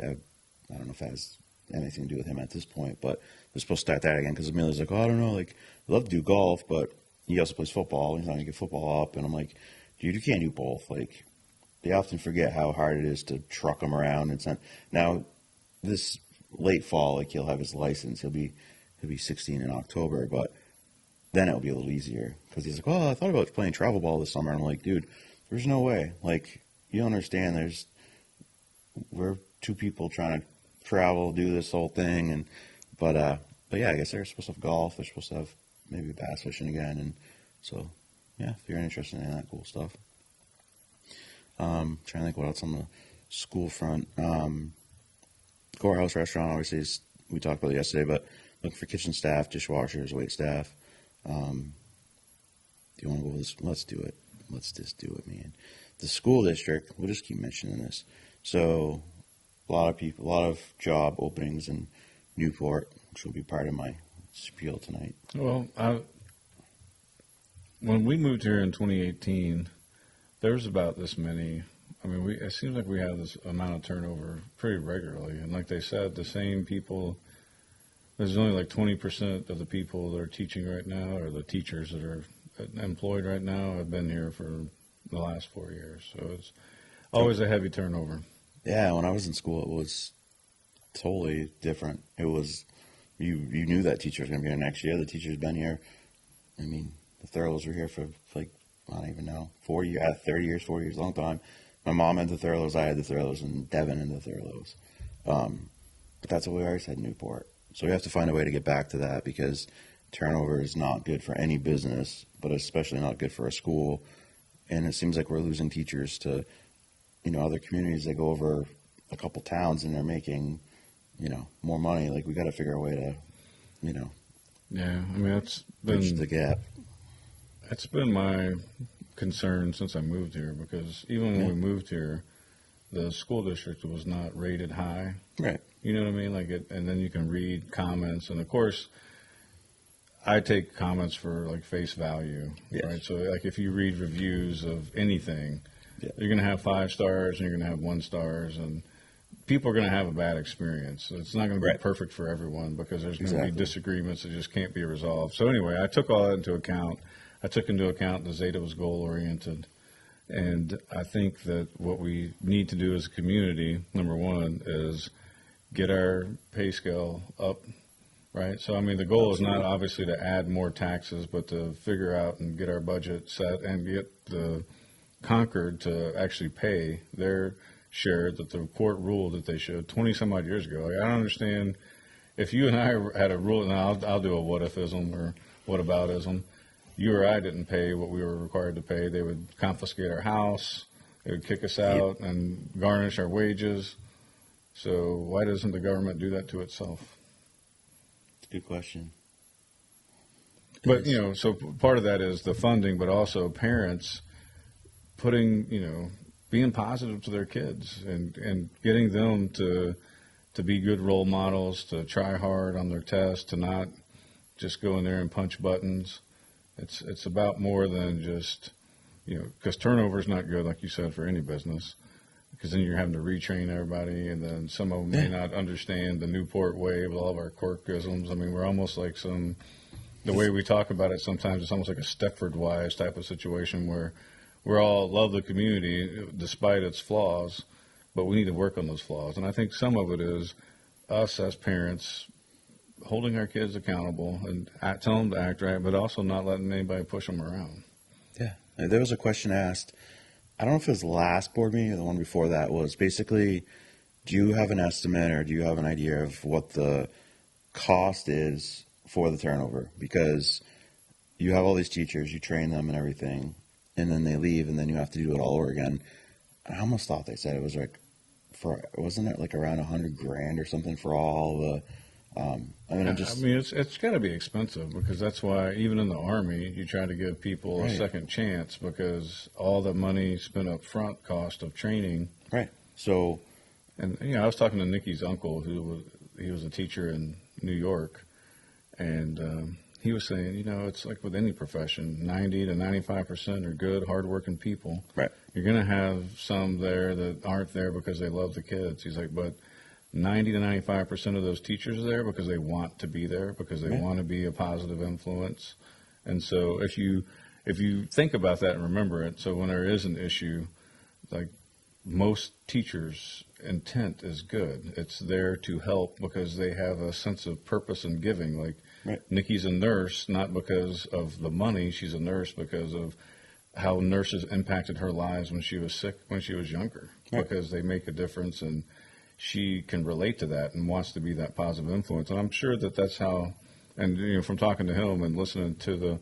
don't know if that has anything to do with him at this point, but they're supposed to start that again because Amelia's like, oh, I don't know, like, I'd love to do golf, but he also plays football. He's not going to get football up, and I'm like, dude, you can't do both. Like, they often forget how hard it is to truck him around. It's not now this late fall, like he'll have his license. He'll be 16 in October, but then it'll be a little easier because he's like, oh, I thought about playing travel ball this summer. And I'm like, dude, there's no way. Like, you don't understand. We're two people trying to travel, do this whole thing, and but yeah, I guess they're supposed to have golf. They're supposed to have maybe bass fishing again, and so yeah, if you're interested in that cool stuff. Trying to think what else on the school front. Courthouse restaurant, obviously, we talked about it yesterday, but looking for kitchen staff, dishwashers, wait staff. Do you want to go with this? Let's do it. Let's just do it, man. The school district, we'll just keep mentioning this. So a lot of job openings in Newport, which will be part of my spiel tonight. Well, when we moved here in 2018, there was about this many. I mean, it seems like we have this amount of turnover pretty regularly. And like they said, the same people, there's only like 20% of the people that are teaching right now, or the teachers that are employed right now, have been here for the last 4 years. So it's always a heavy turnover. Yeah, when I was in school, it was totally different. It was, you knew that teacher was going to be here next year. The teacher's been here. I mean, the Thurlows were here for like, I don't even know, 30 years, 4 years, long time. My mom had the Thurlows, I had the Thurlows, and Devin had the Thurlows. But that's what we always had in Newport. So we have to find a way to get back to that because turnover is not good for any business, but especially not good for a school. And it seems like we're losing teachers to, other communities. They go over a couple towns and they're making, more money. Like, we got to figure a way to, Yeah, I mean, that's bridge been the gap. That's been my concern since I moved here, because even when we moved here, the school district was not rated high. Right. You know what I mean? And then you can read comments, and of course, I take comments for like face value, Yes. right? So like if you read reviews of anything, Yeah. you're going to have 5 stars and you're going to have 1 stars, and people are going to have a bad experience. So it's not going to be Right. perfect for everyone because there's going to Exactly. be disagreements that just can't be resolved. So anyway, I took all that into account. I took into account the Zeta was goal oriented. And I think that what we need to do as a community, number one, is get our pay scale up, right? So, I mean, the goal is not obviously to add more taxes, but to figure out and get our budget set and get the Concord to actually pay their share that the court ruled that they should 20 some odd years ago. Like, I don't understand if you and I had a rule, and I'll do a what ifism or what aboutism. You or I didn't pay what we were required to pay, they would confiscate our house, they would kick us out and garnish our wages. So why doesn't the government do that to itself? Good question. But, so part of that is the funding, but also parents putting, being positive to their kids and getting them to be good role models, to try hard on their tests, to not just go in there and punch buttons. It's about more than just, because turnover is not good, like you said, for any business, because then you're having to retrain everybody, and then some of them may not understand the Newport way with all of our quirkisms. I mean, we're almost like the way we talk about it sometimes, it's almost like a Stepford Wives type of situation where we all love the community despite its flaws, but we need to work on those flaws. And I think some of it is us as parents holding our kids accountable and telling them to act right, but also not letting anybody push them around. Yeah. There was a question asked, I don't know if it was the last board meeting or the one before that, was basically, do you have an estimate or do you have an idea of what the cost is for the turnover? Because you have all these teachers, you train them and everything, and then they leave, and then you have to do it all over again. I almost thought they said it was like, wasn't it like around $100,000 or something for all the, it's got to be expensive, because that's why even in the Army you try to give people a second chance, because all the money spent up front cost of training. Right. So, and I was talking to Nikki's uncle, he was a teacher in New York, and he was saying, it's like with any profession, 90 to 95% are good, hardworking people. Right. You're going to have some there that aren't there because they love the kids. He's like, but 90 to 95% of those teachers are there because they want to be there, because they want to be a positive influence. And so if you think about that and remember it, so when there is an issue, like, most teachers' intent is good. It's there to help because they have a sense of purpose and giving. Like, Nikki's a nurse, not because of the money. She's a nurse because of how nurses impacted her lives when she was sick, when she was younger, because they make a difference, and she can relate to that and wants to be that positive influence. And I'm sure that that's how, and from talking to him and listening to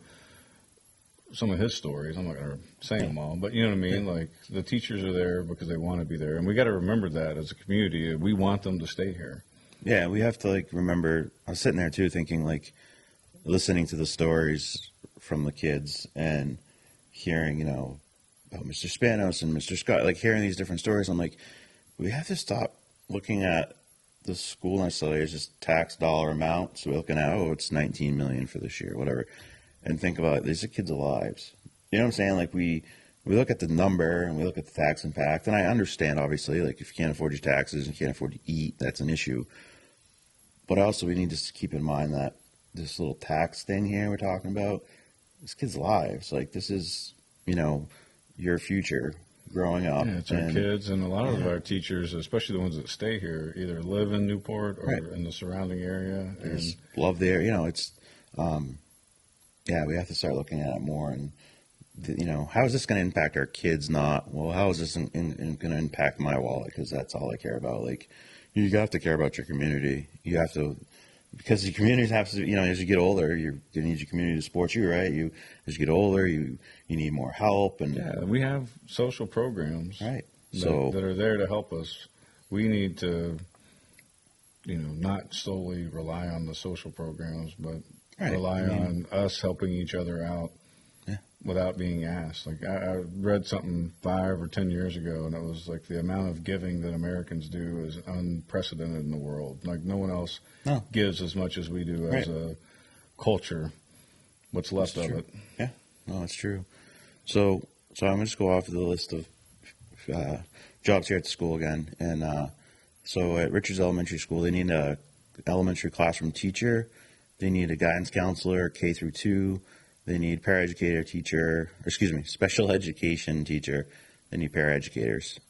some of his stories, I'm not going to say them all, but you know what I mean? Like, the teachers are there because they want to be there. And we got to remember that as a community, we want them to stay here. Yeah, we have to remember, I was sitting there too thinking, listening to the stories from the kids and hearing, about Mr. Spanos and Mr. Scott, hearing these different stories. I'm like, we have to stop looking at the school necessarily as just tax dollar amount. So we're looking at, it's 19 million for this year, whatever. And think about it, these are kids' lives. You know what I'm saying? We look at the number and we look at the tax impact. And I understand, obviously, if you can't afford your taxes and you can't afford to eat, that's an issue. But also we need to keep in mind that this little tax thing here we're talking about, this kids' lives. This is, your future growing up. Yeah, it's our kids, and a lot of our teachers, especially the ones that stay here, either live in Newport or in the surrounding area. And just love there. It's, we have to start looking at it more. And, how is this going to impact our kids? How is this going to impact my wallet? Because that's all I care about. You have to care about your community. You have to, because the communities have to, as you get older, you need your community to support you, right? As you get older, you need more help. And we have social programs, right? that are there to help us. We need to, not solely rely on the social programs, but rely on us helping each other out without being asked. I read something 5 or 10 years ago, and it was the amount of giving that Americans do is unprecedented in the world. No one else gives as much as we do as a culture. What's left of it? Yeah, no, that's true. So I'm going to just go off the list of jobs here at the school again. And so at Richards Elementary School, they need a elementary classroom teacher. They need a guidance counselor, K through 2. They need special education teacher. They need paraeducators.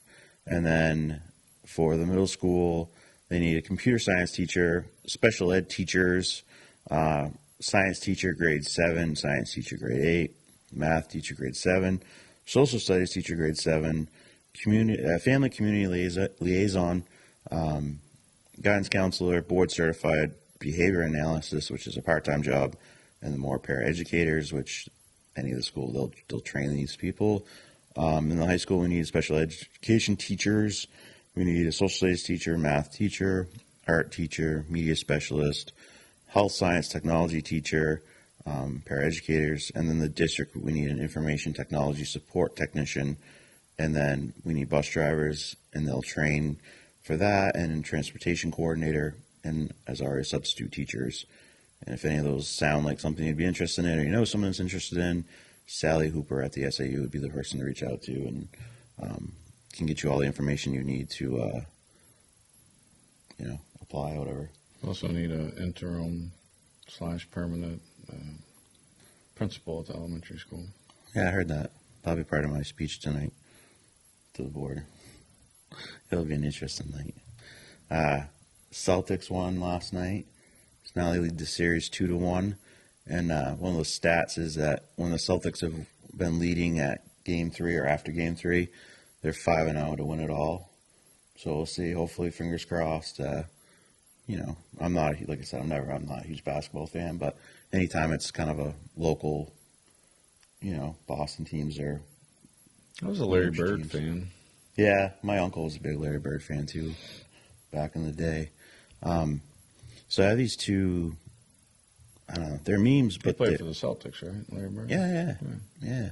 And then for the middle school, they need a computer science teacher, special ed teachers, science teacher grade 7, science teacher grade 8, math teacher grade 7, social studies teacher grade 7, family community liaison, guidance counselor, board certified behavior analysis, which is a part-time job, and the more paraeducators, which any of the school, they'll train these people. In the high school, we need special education teachers. We need a social studies teacher, math teacher, art teacher, media specialist, health science technology teacher, paraeducators, and then the district, we need an information technology support technician, and then we need bus drivers, and they'll train for that, and transportation coordinator, and as our substitute teachers. And if any of those sound like something you'd be interested in, or you know someone that's interested in, Sally Hooper at the SAU would be the person to reach out to, and can get you all the information you need to, apply, whatever. Also need an interim / permanent principal at the elementary school. Yeah, I heard that. That'll be part of my speech tonight to the board. It'll be an interesting night. Celtics won last night. So now they lead the series 2-1. And one of the stats is that when the Celtics have been leading at Game 3 or after Game 3, they're 5-0 to win it all. So we'll see. Hopefully, fingers crossed. I'm not, like I said, I'm not a huge basketball fan, but anytime it's kind of a local, Boston teams are. I was a Larry huge Bird teams. fan. Yeah, my uncle was a big Larry Bird fan too, back in the day. So I have these two. I don't know. They're memes, He but played for the Celtics, right? Larry Bird. yeah.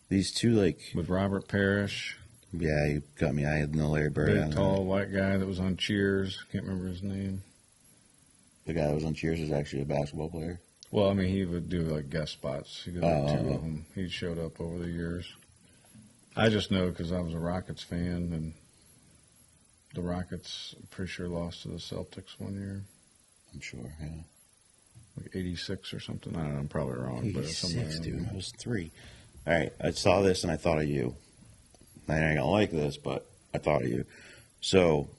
These two With Robert Parrish, yeah, you got me. I had no Larry Bird. big, tall, white guy that was on Cheers. Can't remember his name. The guy that was on Cheers was actually a basketball player. Well, I mean, he would do like guest spots. He did like two of them. He showed up over the years. I just know because I was a Rockets fan, and the Rockets, I'm pretty sure, lost to the Celtics one year, I'm sure. Yeah. like 86 or something. I don't know. I'm probably wrong, but it's somewhere 86, around dude. there. I was 3. All right, I saw this and I thought of you. I ain't gonna like this, but I thought of you. So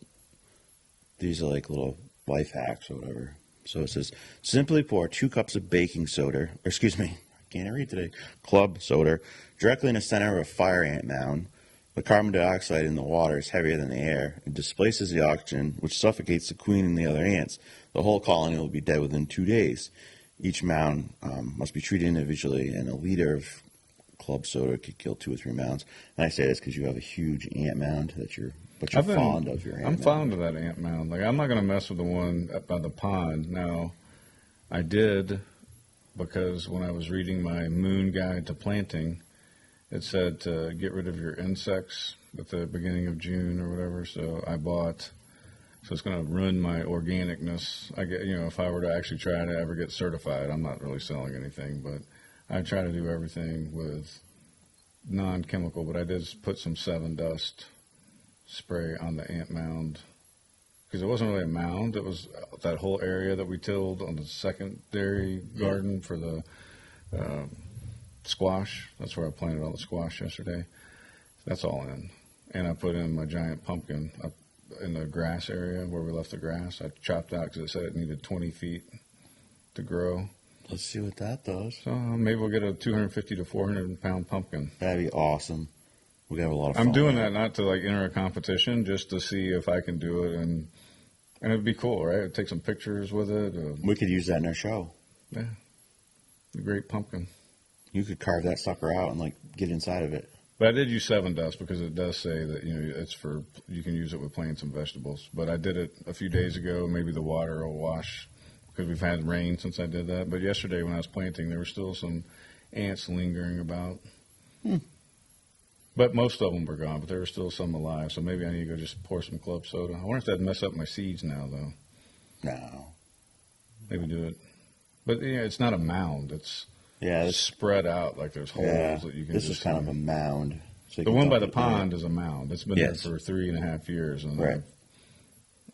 these are like little life hacks or whatever. So it says, simply pour 2 cups of baking soda, or excuse me, I can't read today, club soda, directly in the center of a fire ant mound. The carbon dioxide in the water is heavier than the air. It displaces the oxygen, which suffocates the queen and the other ants. The whole colony will be dead within 2 days. Each mound must be treated individually, and a liter of club soda could kill 2 or 3 mounds. And I say this because you have a huge ant mound but you're fond of your ant I'm mound. fond of that ant mound. Like, I'm not going to mess with the one up by the pond. Now, I did because when I was reading my Moon Guide to Planting, it said to get rid of your insects at the beginning of June or whatever. So I bought. So it's going to ruin my organicness. I get, if I were to actually try to ever get certified, I'm not really selling anything, but I try to do everything with non-chemical. But I did put some Seven Dust spray on the ant mound because it wasn't really a mound. It was that whole area that we tilled on the secondary garden for the squash. That's where I planted all the squash yesterday. That's all in. And I put in my giant pumpkin up in the grass area where we left the grass. I chopped out because it said it needed 20 feet to grow. Let's see what that does. So maybe we'll get a 250 to 400 pound pumpkin. That'd be awesome. We got a lot of fun. I'm doing that not to like enter a competition, just to see if I can do it, and it'd be cool, right? Take some pictures with it. We could use that in our show. Yeah, a great pumpkin. You could carve that sucker out and like get inside of it. But I did use Seven Dust because it does say that it's for you can use it with plants and vegetables. But I did it a few days ago. Maybe the water will wash because we've had rain since I did that. But yesterday when I was planting, there were still some ants lingering about. But most of them were gone, but there were still some alive. So maybe I need to go just pour some club soda. I wonder if that'd mess up my seeds now, though. No. Maybe do it. But it's not a mound. It's spread out like there's holes that you can. This is kind of a mound. So the one by the pond is a mound. It's been there Yes. for 3.5 years, and Right.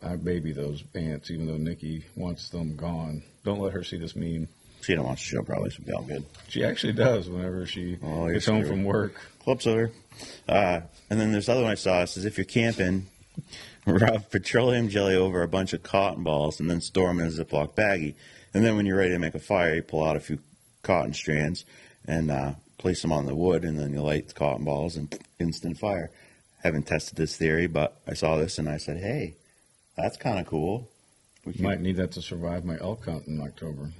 I baby those ants, even though Nikki wants them gone. Don't let her see this meme. She don't watch the show probably, so it'll be all good. She actually does whenever she you're gets home screwed. from work. Club soda. And then there's other one I saw. It says if you're camping, rub petroleum jelly over a bunch of cotton balls and then store them in a Ziploc baggie. And then when you're ready to make a fire, you pull out a few cotton strands and place them on the wood, and then you light the cotton balls and instant fire. Haven't tested this theory, but I saw this and I said, hey, that's kind of cool. We can, Might need that to survive my elk hunt in October.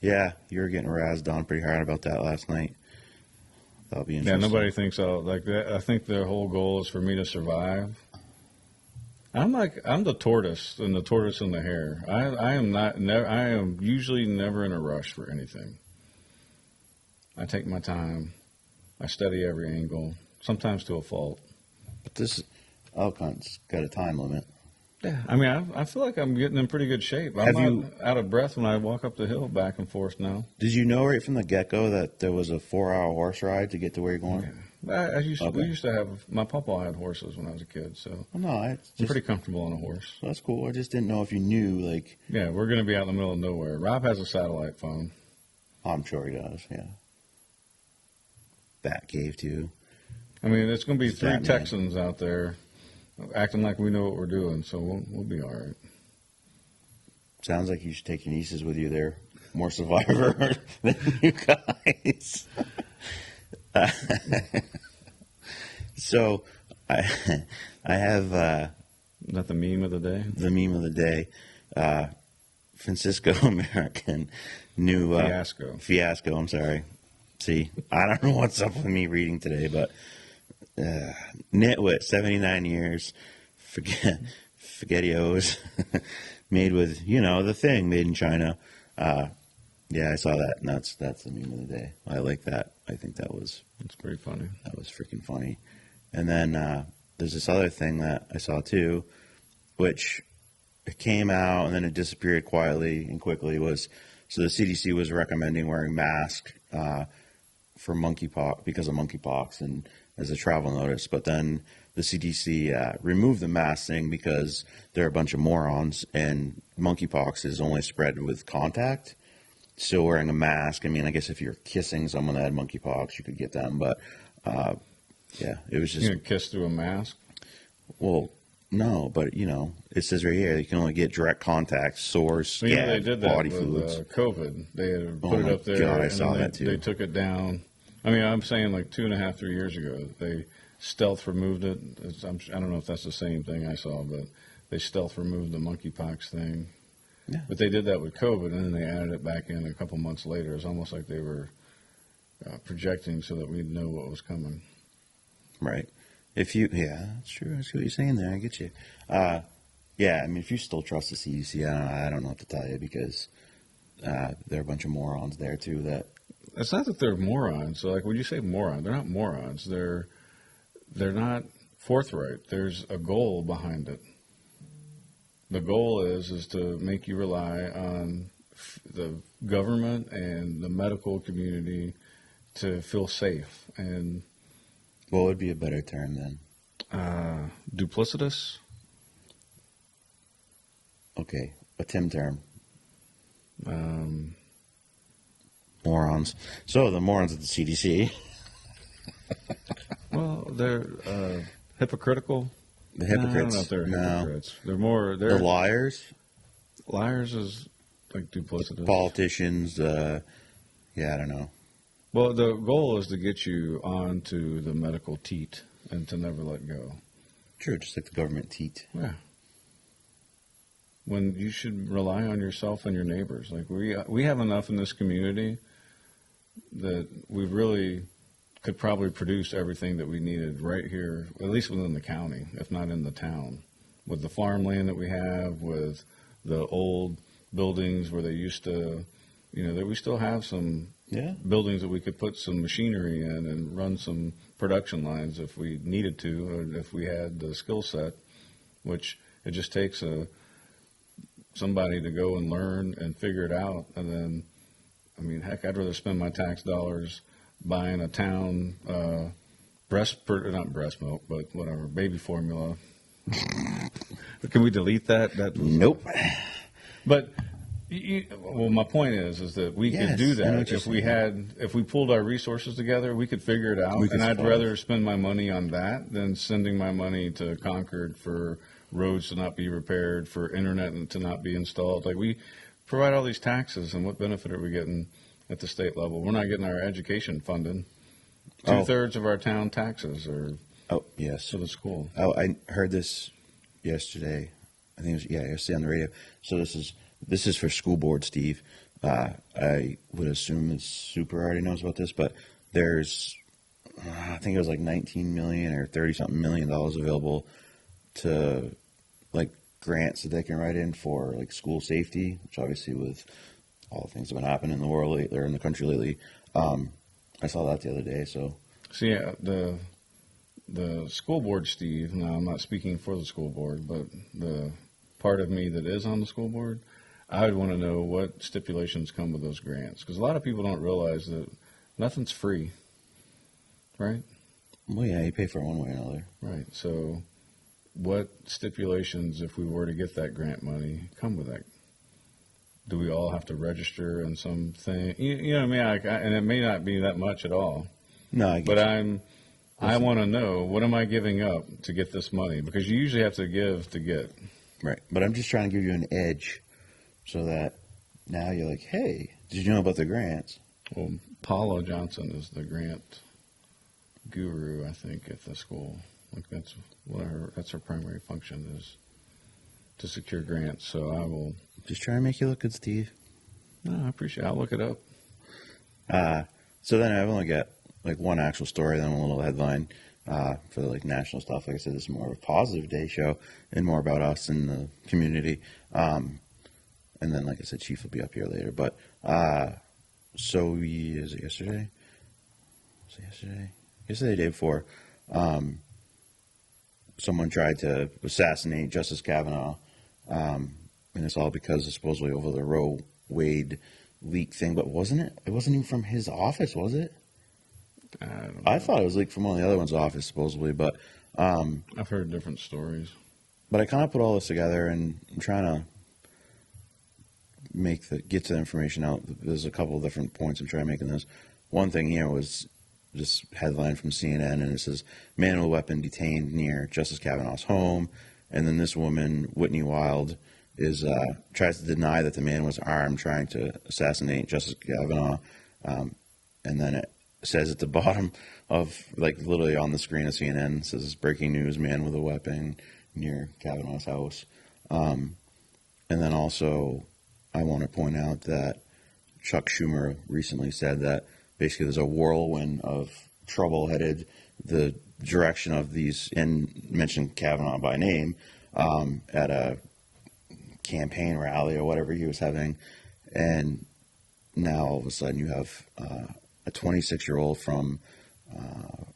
yeah, you were getting razzed on pretty hard about that last night. That'll be Yeah, interesting. nobody thinks I'll like that. I think their whole goal is for me to survive. I'm the tortoise and the hare. I am not. I am usually never in a rush for anything. I take my time. I study every angle, sometimes to a fault. But this elk hunt's got a time limit. Yeah, I mean, I feel like I'm getting in pretty good shape. I'm Have not you- out of breath when I walk up the hill back and forth now. Did you know right from the get go that there was a 4-hour horse ride to get to where you're going? I used Okay. we used to have my papa had horses when I was a kid, so Well, no, it's I'm just, pretty comfortable on a horse. that's cool. I just didn't know if you knew. Like, Yeah, we're going to be out in the middle of nowhere. Rob has a satellite phone. I'm sure he does. Yeah. Bat cave too. I mean, it's going to be It's 3 Batman. Texans out there acting like we know what we're doing, so we'll be all right. Sounds like you should take your nieces with you. They're more survivor than you guys. So, I have Is that the meme of the day? the meme of the day. Francisco American new Fiasco. I'm sorry. See, I don't know what's up with me reading today, but nitwit, 79 years, spaghettios, made with the thing made in China. Yeah, I saw that, and that's the meme of the day. I like that. I think that was It's pretty funny. freaking funny. And then there's this other thing that I saw too, which it came out and then it disappeared quietly and quickly. So the CDC was recommending wearing masks for monkeypox because of monkeypox and as a travel notice. But then the CDC removed the mask thing because they're a bunch of morons and monkeypox is only spread with contact. Still wearing a mask. I mean, I guess if you're kissing someone that had monkeypox, you could get them. But yeah, it was You just, gonna kiss through a mask? well, no, but it says right here you can only get direct contact, sores, Well, scab, they did that body with fluids. COVID. They had Oh put my it up there, God, I and saw then that too. they took it down. I mean, I'm saying like 2.5, 3 years ago, they stealth removed it. I don't know if that's the same thing I saw, but they stealth removed the monkeypox thing. Yeah. But they did that with COVID, and then they added it back in a couple months later. It's almost like they were projecting so that we'd know what was coming. Right. Yeah, that's true. I see what you're saying there. I get you. Yeah, I mean, if you still trust the CDC, I don't know what to tell you because there are a bunch of morons there too. That It's not that they're morons. So, like, when you say moron, they're not morons. They're not forthright. There's a goal behind it. The goal is to make you rely on the government and the medical community to feel safe and what would be a better term then? duplicitous. Okay, a Tim term. Um, Morons. So the morons at the CDC. well, they're hypocritical. The No, I don't hypocrites. know if they're No. hypocrites. They're more. The They're liars. liars is like duplicitous. Politicians. Yeah, I don't know. Well, the goal is to get you onto the medical teat and to never let go. True, just like the government teat. Yeah. When you should rely on yourself and your neighbors. Like we have enough in this community that we really could probably produce everything that we needed right here, at least within the county, if not in the town. With the farmland that we have, with the old buildings where they used to, that we still have some Yeah. buildings that we could put some machinery in and run some production lines if we needed to, or if we had the skill set, which it just takes somebody to go and learn and figure it out. And then, I mean, heck, I'd rather spend my tax dollars buying a town not breast milk, but whatever, baby formula. Can we delete that? Nope. But well, my point is that we Yes, could do I know that what you're if we pulled our resources together, we could figure it out. We could And I'd survive. rather spend my money on that than sending my money to Concord for roads to not be repaired, for internet to not be installed. Like, we provide all these taxes, and what benefit are we getting at the state level? We're not getting our education funded. Oh. 2/3 of our town taxes are Oh, yes. to the school. Oh, I heard this yesterday. I think it was yesterday on the radio. So this is for school board, Steve. I would assume that Super already knows about this, but there's I think it was like 19 million or 30 something $million available to like grants that they can write in for like school safety, which obviously with all the things that have been happening in the world lately or in the country lately, I saw that the other day. So See, the school board, Steve. Now, I'm not speaking for the school board, but the part of me that is on the school board, I would want to know what stipulations come with those grants, because a lot of people don't realize that nothing's free, right? well, yeah, you pay for it one way or another. Right. So, what stipulations, if we were to get that grant money, come with that? Do we all have to register in something? You know what I mean? And it may not be that much at all. No, I get But you. I want to know, what am I giving up to get this money? Because you usually have to give to get. Right, but I'm just trying to give you an edge, so that now you're like, hey, did you know about the grants? Well, Paula Johnson is the grant guru, I think, at the school. Like that's her primary function, is to secure grants. So I will. Just trying to make you look good, Steve. No, I appreciate it. I'll look it up. So then I've only got like one actual story, then a little headline for the like national stuff. Like I said, this is more of a positive day show and more about us in the community. And then, like I said, Chief will be up here later. But so is it yesterday? Was it yesterday? Yesterday, the day before. Someone tried to assassinate Justice Kavanaugh, and it's all because of supposedly over the Roe Wade leak thing. But wasn't it? It wasn't even from his office, was it? I don't know. I thought it was leaked from one of the other one's office, supposedly. But I've heard different stories. I kind of put all this together, and I'm trying to get the information out. There's a couple of different points I'm trying to make in this. One thing here was this headline from CNN, and it says, "Man with a weapon detained near Justice Kavanaugh's home." And then this woman, Whitney Wild, tries to deny that the man was armed trying to assassinate Justice Kavanaugh. And then it says at the bottom of, like, literally on the screen of CNN, it says, "Breaking news, man with a weapon near Kavanaugh's house." And then also, I want to point out that Chuck Schumer recently said that basically there's a whirlwind of trouble headed the direction of these, and mentioned Kavanaugh by name, at a campaign rally or whatever he was having. And now all of a sudden you have a 26-year-old from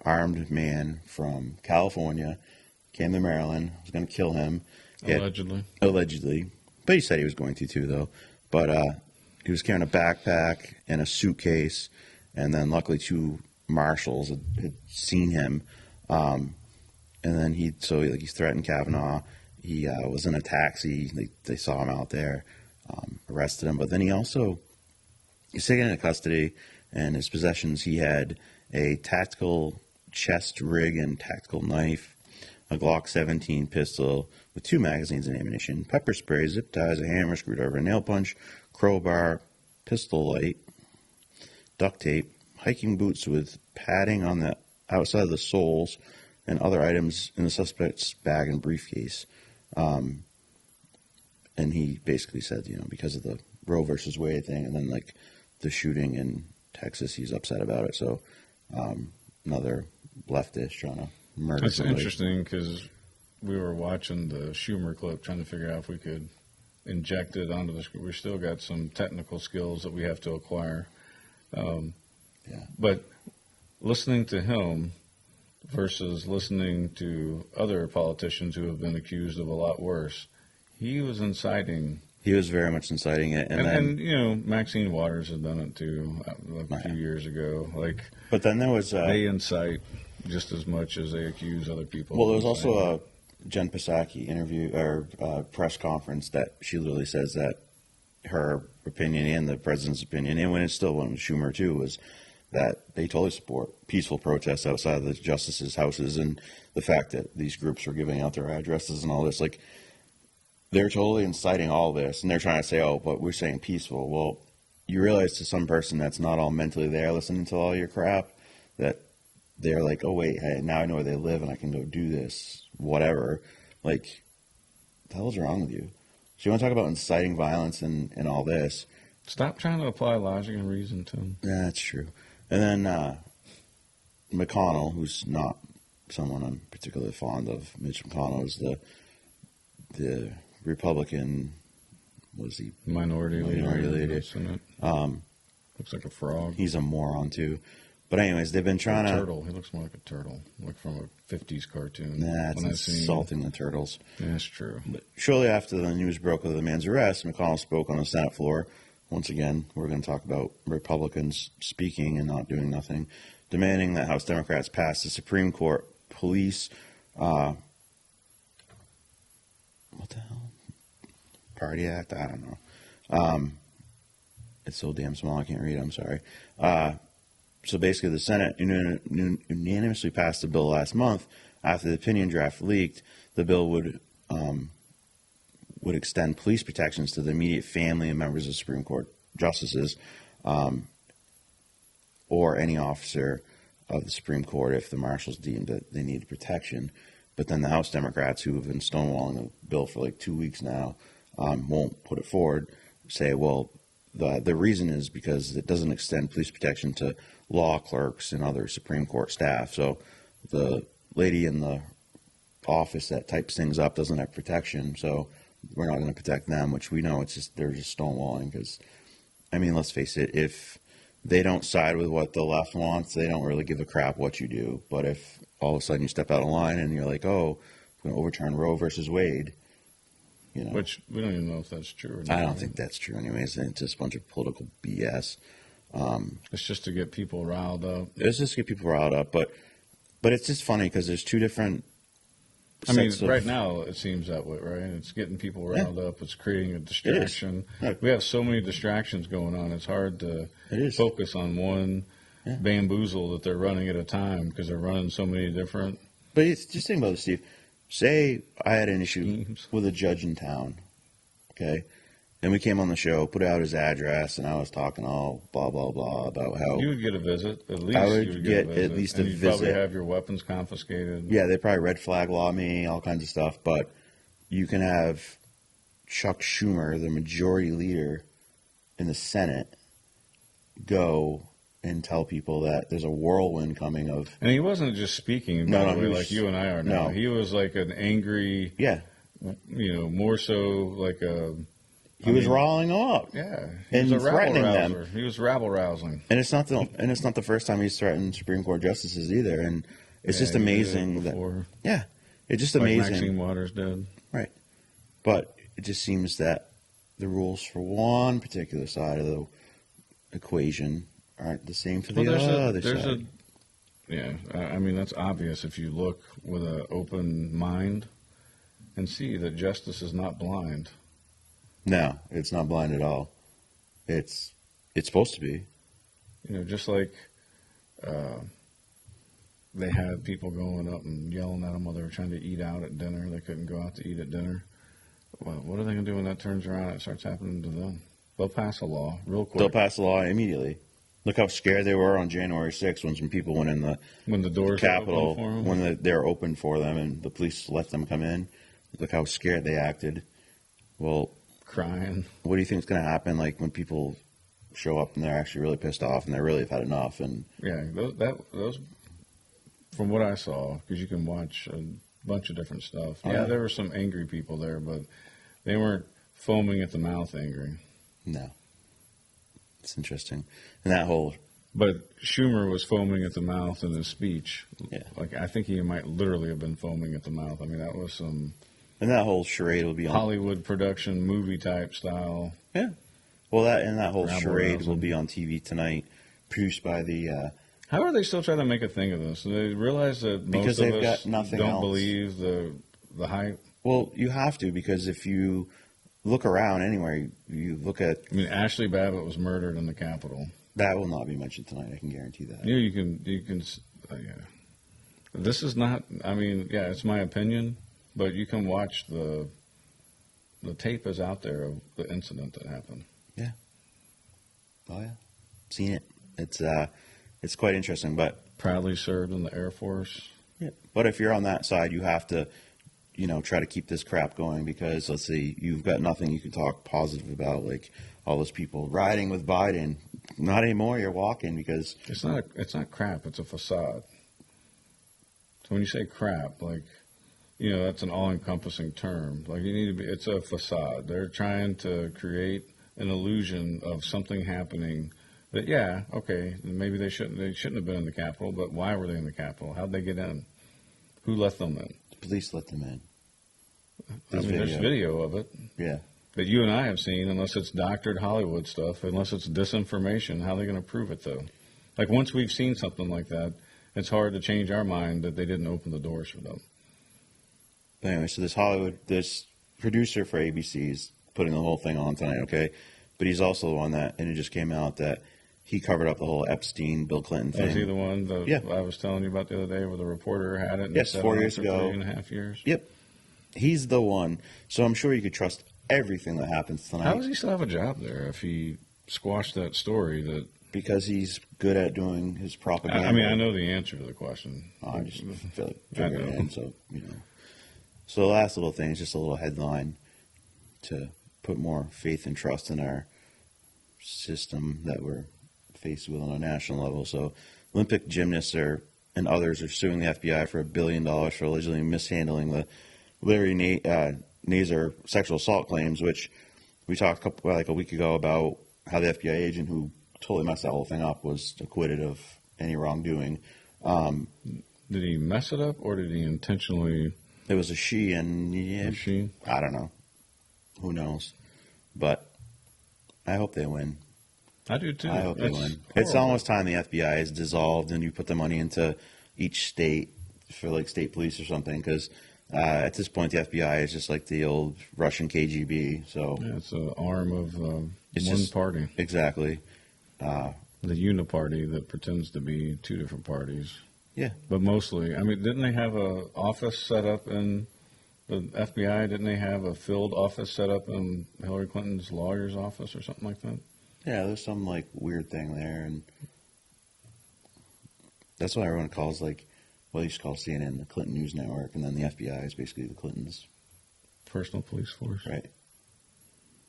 armed man from California came to Maryland, was going to kill him. Allegedly. But he said he was going to too, though. But he was carrying a backpack and a suitcase, and then luckily two marshals had seen him. And then he threatened Kavanaugh. He was in a taxi. They saw him out there, arrested him. But then he's taken into custody, and his possessions, he had a tactical chest rig and tactical knife, a Glock 17 pistol with 2 magazines and ammunition, pepper spray, zip ties, a hammer, screwdriver, nail punch, crowbar, pistol light, duct tape, hiking boots with padding on the outside of the soles, and other items in the suspect's bag and briefcase. And he basically said, because of the Roe versus Wade thing, and then like the shooting in Texas, he's upset about it. So another leftist trying to murder That's somebody. interesting, because we were watching the Schumer clip, trying to figure out if we could inject it onto the screen. We still got some technical skills that we have to acquire. But listening to him versus listening to other politicians who have been accused of a lot worse, he was inciting. He was very much inciting it, and Maxine Waters had done it too a few years ago. But then there was they incite just as much as they accuse other people. Well, there was also a Jen Psaki interview or press conference that she literally says that her opinion and the president's opinion, and when it's still one with Schumer too, was that they totally support peaceful protests outside of the justices' houses, and the fact that these groups were giving out their addresses and all this, like, they're totally inciting all this, and they're trying to say, oh, but we're saying peaceful. Well, you realize to some person that's not all mentally there listening to all your crap, that they're like, oh, wait, hey, now I know where they live and I can go do this, whatever. Like, what the hell's wrong with you? So you want to talk about inciting violence and all this. Stop trying to apply logic and reason to them. Yeah, that's true. And then McConnell, who's not someone I'm particularly fond of, Mitch McConnell is the Republican, was he? Minority leader. Senate. Looks like a frog. He's a moron too. But anyways, they've been A trying to. turtle. He looks more like a turtle, like from a 50s cartoon. Nah, it's When I seen- insulting the turtles. Yeah, that's true. But shortly after the news broke of the man's arrest, McConnell spoke on the Senate floor. Once again, we're going to talk about Republicans speaking and not doing nothing, demanding that House Democrats pass the Supreme Court police. What the hell? Party Act? I don't know. It's so damn small I can't read. I'm sorry. So basically, the Senate unanimously passed the bill last month. After the opinion draft leaked, the bill would extend police protections to the immediate family and members of Supreme Court justices, or any officer of the Supreme Court if the marshals deemed that they needed protection. But then the House Democrats, who have been stonewalling the bill for like 2 weeks now, won't put it forward. Say, well, the reason is because it doesn't extend police protection to law clerks and other Supreme Court staff. So the lady in the office that types things up doesn't have protection. So we're not going to protect them, which we know they're just stonewalling. Because, I mean, let's face it, if they don't side with what the left wants, they don't really give a crap what you do. But if all of a sudden you step out of line and you're like, oh, we're going to overturn Roe versus Wade, you know. Which we don't even know if that's true or not. I don't think that's true anyways. It's just a bunch of political BS. It's just to get people riled up. It's just to get people riled up. But it's just funny because there's two different I mean, sets of- right now it seems that way, right? It's getting people riled up. It's creating a distraction. No. We have so many distractions going on. It's hard to It is. focus on one Yeah. bamboozle that they're running at a time because they're running so many different. But it's just think about it, Steve. Say I had an issue Schemes. with a judge in town, okay? And we came on the show, put out his address, and I was talking all blah, blah, blah about how, You would get a visit. At least I would you would get a visit. at least and a you'd probably visit. have your weapons confiscated. yeah, they probably red flag law me, all kinds of stuff. But you can have Chuck Schumer, the majority leader in the Senate, go and tell people that there's a whirlwind coming of, And he wasn't just speaking, by No, the he way, was- like you and I are now. no. He was like an angry, yeah, more so like a. he was riling them up. Yeah, he And was a rabble threatening them. rouser. He was rabble rousing. And it's not the first time he's threatened Supreme Court justices either. And it's just Yeah, he did it amazing that before, it's just like amazing. Maxine Waters did. Right. But it just seems that the rules for one particular side of the equation aren't the same for the other side. I mean, that's obvious if you look with an open mind and see that justice is not blind. No, it's not blind at all. It's supposed to be. Just like they had people going up and yelling at them while they were trying to eat out at dinner. They couldn't go out to eat at dinner. Well, what are they going to do when that turns around and it starts happening to them? They'll pass a law real quick. They'll pass the law immediately. Look how scared they were on January 6th when some people went in the when the doors are Capitol open for them. when they're open for them and the police let them come in. Look how scared they acted. Well, Crying. what do you think is going to happen? Like when people show up and they're actually really pissed off and they really have had enough. And Yeah, those from what I saw, because you can watch a bunch of different stuff. Oh, Yeah, yeah. there were some angry people there, but they weren't foaming at the mouth angry. no, it's interesting. And that whole But Schumer was foaming at the mouth in his speech. Yeah. Like I think he might literally have been foaming at the mouth. I mean, that was some charade will be on. Hollywood production, movie type style. Yeah. Well, that whole Rabble charade will rousing. be on TV tonight, produced by the. How are they still trying to make a thing of this? They realize that Because most of they've us got nothing don't else. believe the hype. Well, you have to because if you look around anywhere, you look at I mean, Ashley Babbitt was murdered in the Capitol. that will not be mentioned tonight. I can guarantee that. You can. Yeah. This is not. I mean, yeah, it's my opinion, but you can watch the tape is out there of the incident that happened. Oh yeah, seen it. It's quite interesting, but Proudly served in the Air Force. yeah. But if you're on that side, you have to, try to keep this crap going because let's see, you've got nothing you can talk positive about, like all those people riding with Biden. Not anymore. You're walking because It's not crap. It's a facade. So when you say crap, like, that's an all-encompassing term. Like you need to be. It's a facade. They're trying to create an illusion of something happening But yeah, okay, maybe they shouldn't have been in the Capitol, but why were they in the Capitol? How'd they get in? Who let them in? The police let them in. There's video of it. Yeah. That you and I have seen, unless it's doctored Hollywood stuff, unless it's disinformation. How are they going to prove it, though? Like, once we've seen something like that, it's hard to change our mind that they didn't open the doors for them. But anyway, so this producer for ABC is putting the whole thing on tonight, okay? But he's also the one that, and it just came out that he covered up the whole Epstein, Bill Clinton thing. Was he the one Yeah. I was telling you about the other day where the reporter had it? And Yes, sat 4 on it years for ago. 3.5 years. Yep. He's the one. So I'm sure you could trust everything that happens tonight. How does he still have a job there if he squashed that story that... Because he's good at doing his propaganda. I mean, I know the answer to the question. I just feel like I figuring know. it in, so, you know. So the last little thing is just a little headline to put more faith and trust in our system that we're faced with on a national level. So Olympic gymnasts and others are suing the FBI for $1 billion for allegedly mishandling the Larry Nassar sexual assault claims, which we talked a week ago about how the FBI agent who totally messed that whole thing up was acquitted of any wrongdoing. Did he mess it up or did he intentionally... It was a she, and yeah, Was she? I don't know. Who knows? But I hope they win. I do too. I hope they That's win. horrible. It's almost time the FBI is dissolved and you put the money into each state for like state police or something. Because at this point, the FBI is just like the old Russian KGB. So Yeah, it's an arm of It's one just- party. exactly. The uniparty that pretends to be two different parties. Yeah. But mostly, I mean, didn't they have a office set up in the FBI? Didn't they have a field office set up in Hillary Clinton's lawyer's office or something like that? Yeah, there's some like weird thing there, and that's why everyone calls like, well, they used to call CNN the Clinton News Network, and then the FBI is basically the Clintons. Personal police force. Right.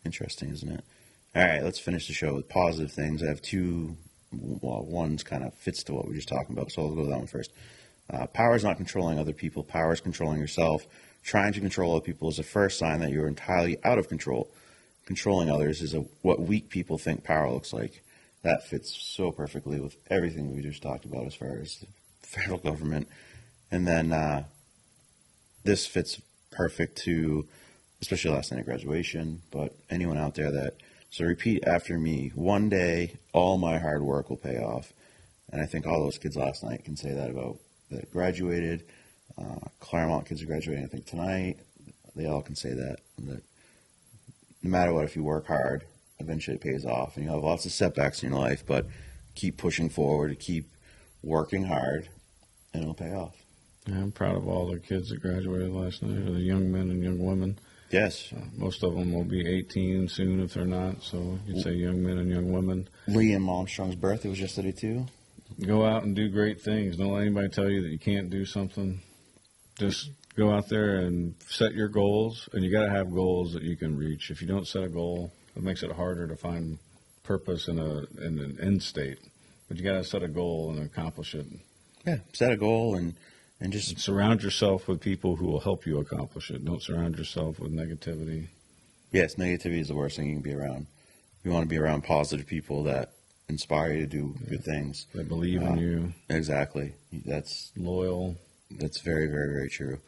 Interesting, isn't it? All right, let's finish the show with positive things. I have two. Well, one's kind of fits to what we were just talking about, so I'll go with that one first. Power is not controlling other people. Power is controlling yourself. Trying to control other people is the first sign that you're entirely out of control. Controlling others is what weak people think power looks like. That fits so perfectly with everything we just talked about as far as the federal government. And then this fits perfect to, especially last night at graduation, but anyone out there that, so repeat after me. One day, all my hard work will pay off. And I think all those kids last night can say that about that graduated. Claremont kids are graduating, I think, tonight. They all can say that no matter what, if you work hard, eventually it pays off. And you have lots of setbacks in your life, but keep pushing forward, keep working hard, and it'll pay off. Yeah, I'm proud of all the kids that graduated last night, or the young men and young women. Yes. Most of them will be 18 soon if they're not, so you'd say young men and young women. Liam Armstrong's birthday was yesterday, too. Go out and do great things. Don't let anybody tell you that you can't do something. Just go out there and set your goals, and you got to have goals that you can reach. If you don't set a goal, it makes it harder to find purpose in an end state. But you got to set a goal and accomplish it. Yeah, set a goal and just Surround yourself with people who will help you accomplish it. Don't surround yourself with negativity. yes, negativity is the worst thing you can be around. You want to be around positive people that inspire you to do good things. That believe in you, Exactly. That's loyal. very, very, very true.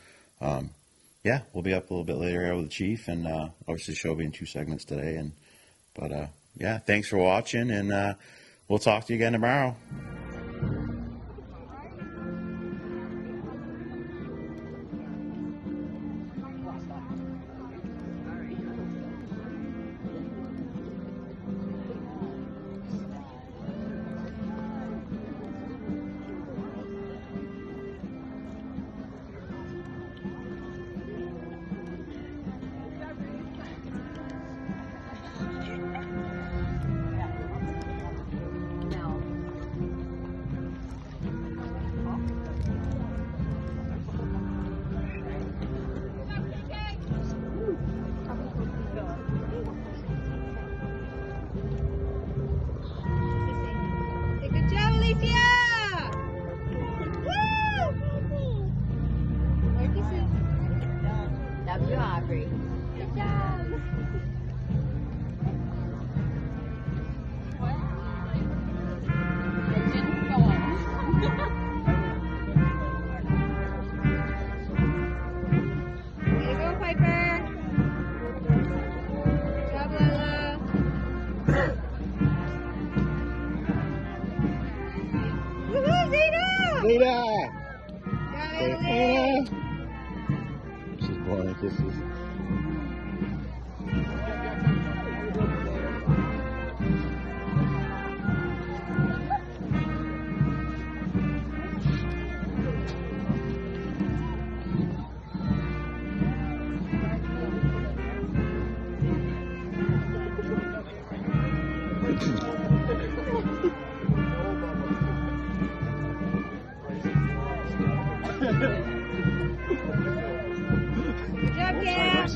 Yeah, we'll be up a little bit later with the chief, and obviously the show will be in 2 segments today. But yeah, thanks for watching, and we'll talk to you again tomorrow. Good job, Alicia! Woo! Love you, Aubrey. Good job. Lena! Go, Lena! She's blowing kisses. Good job, Cash.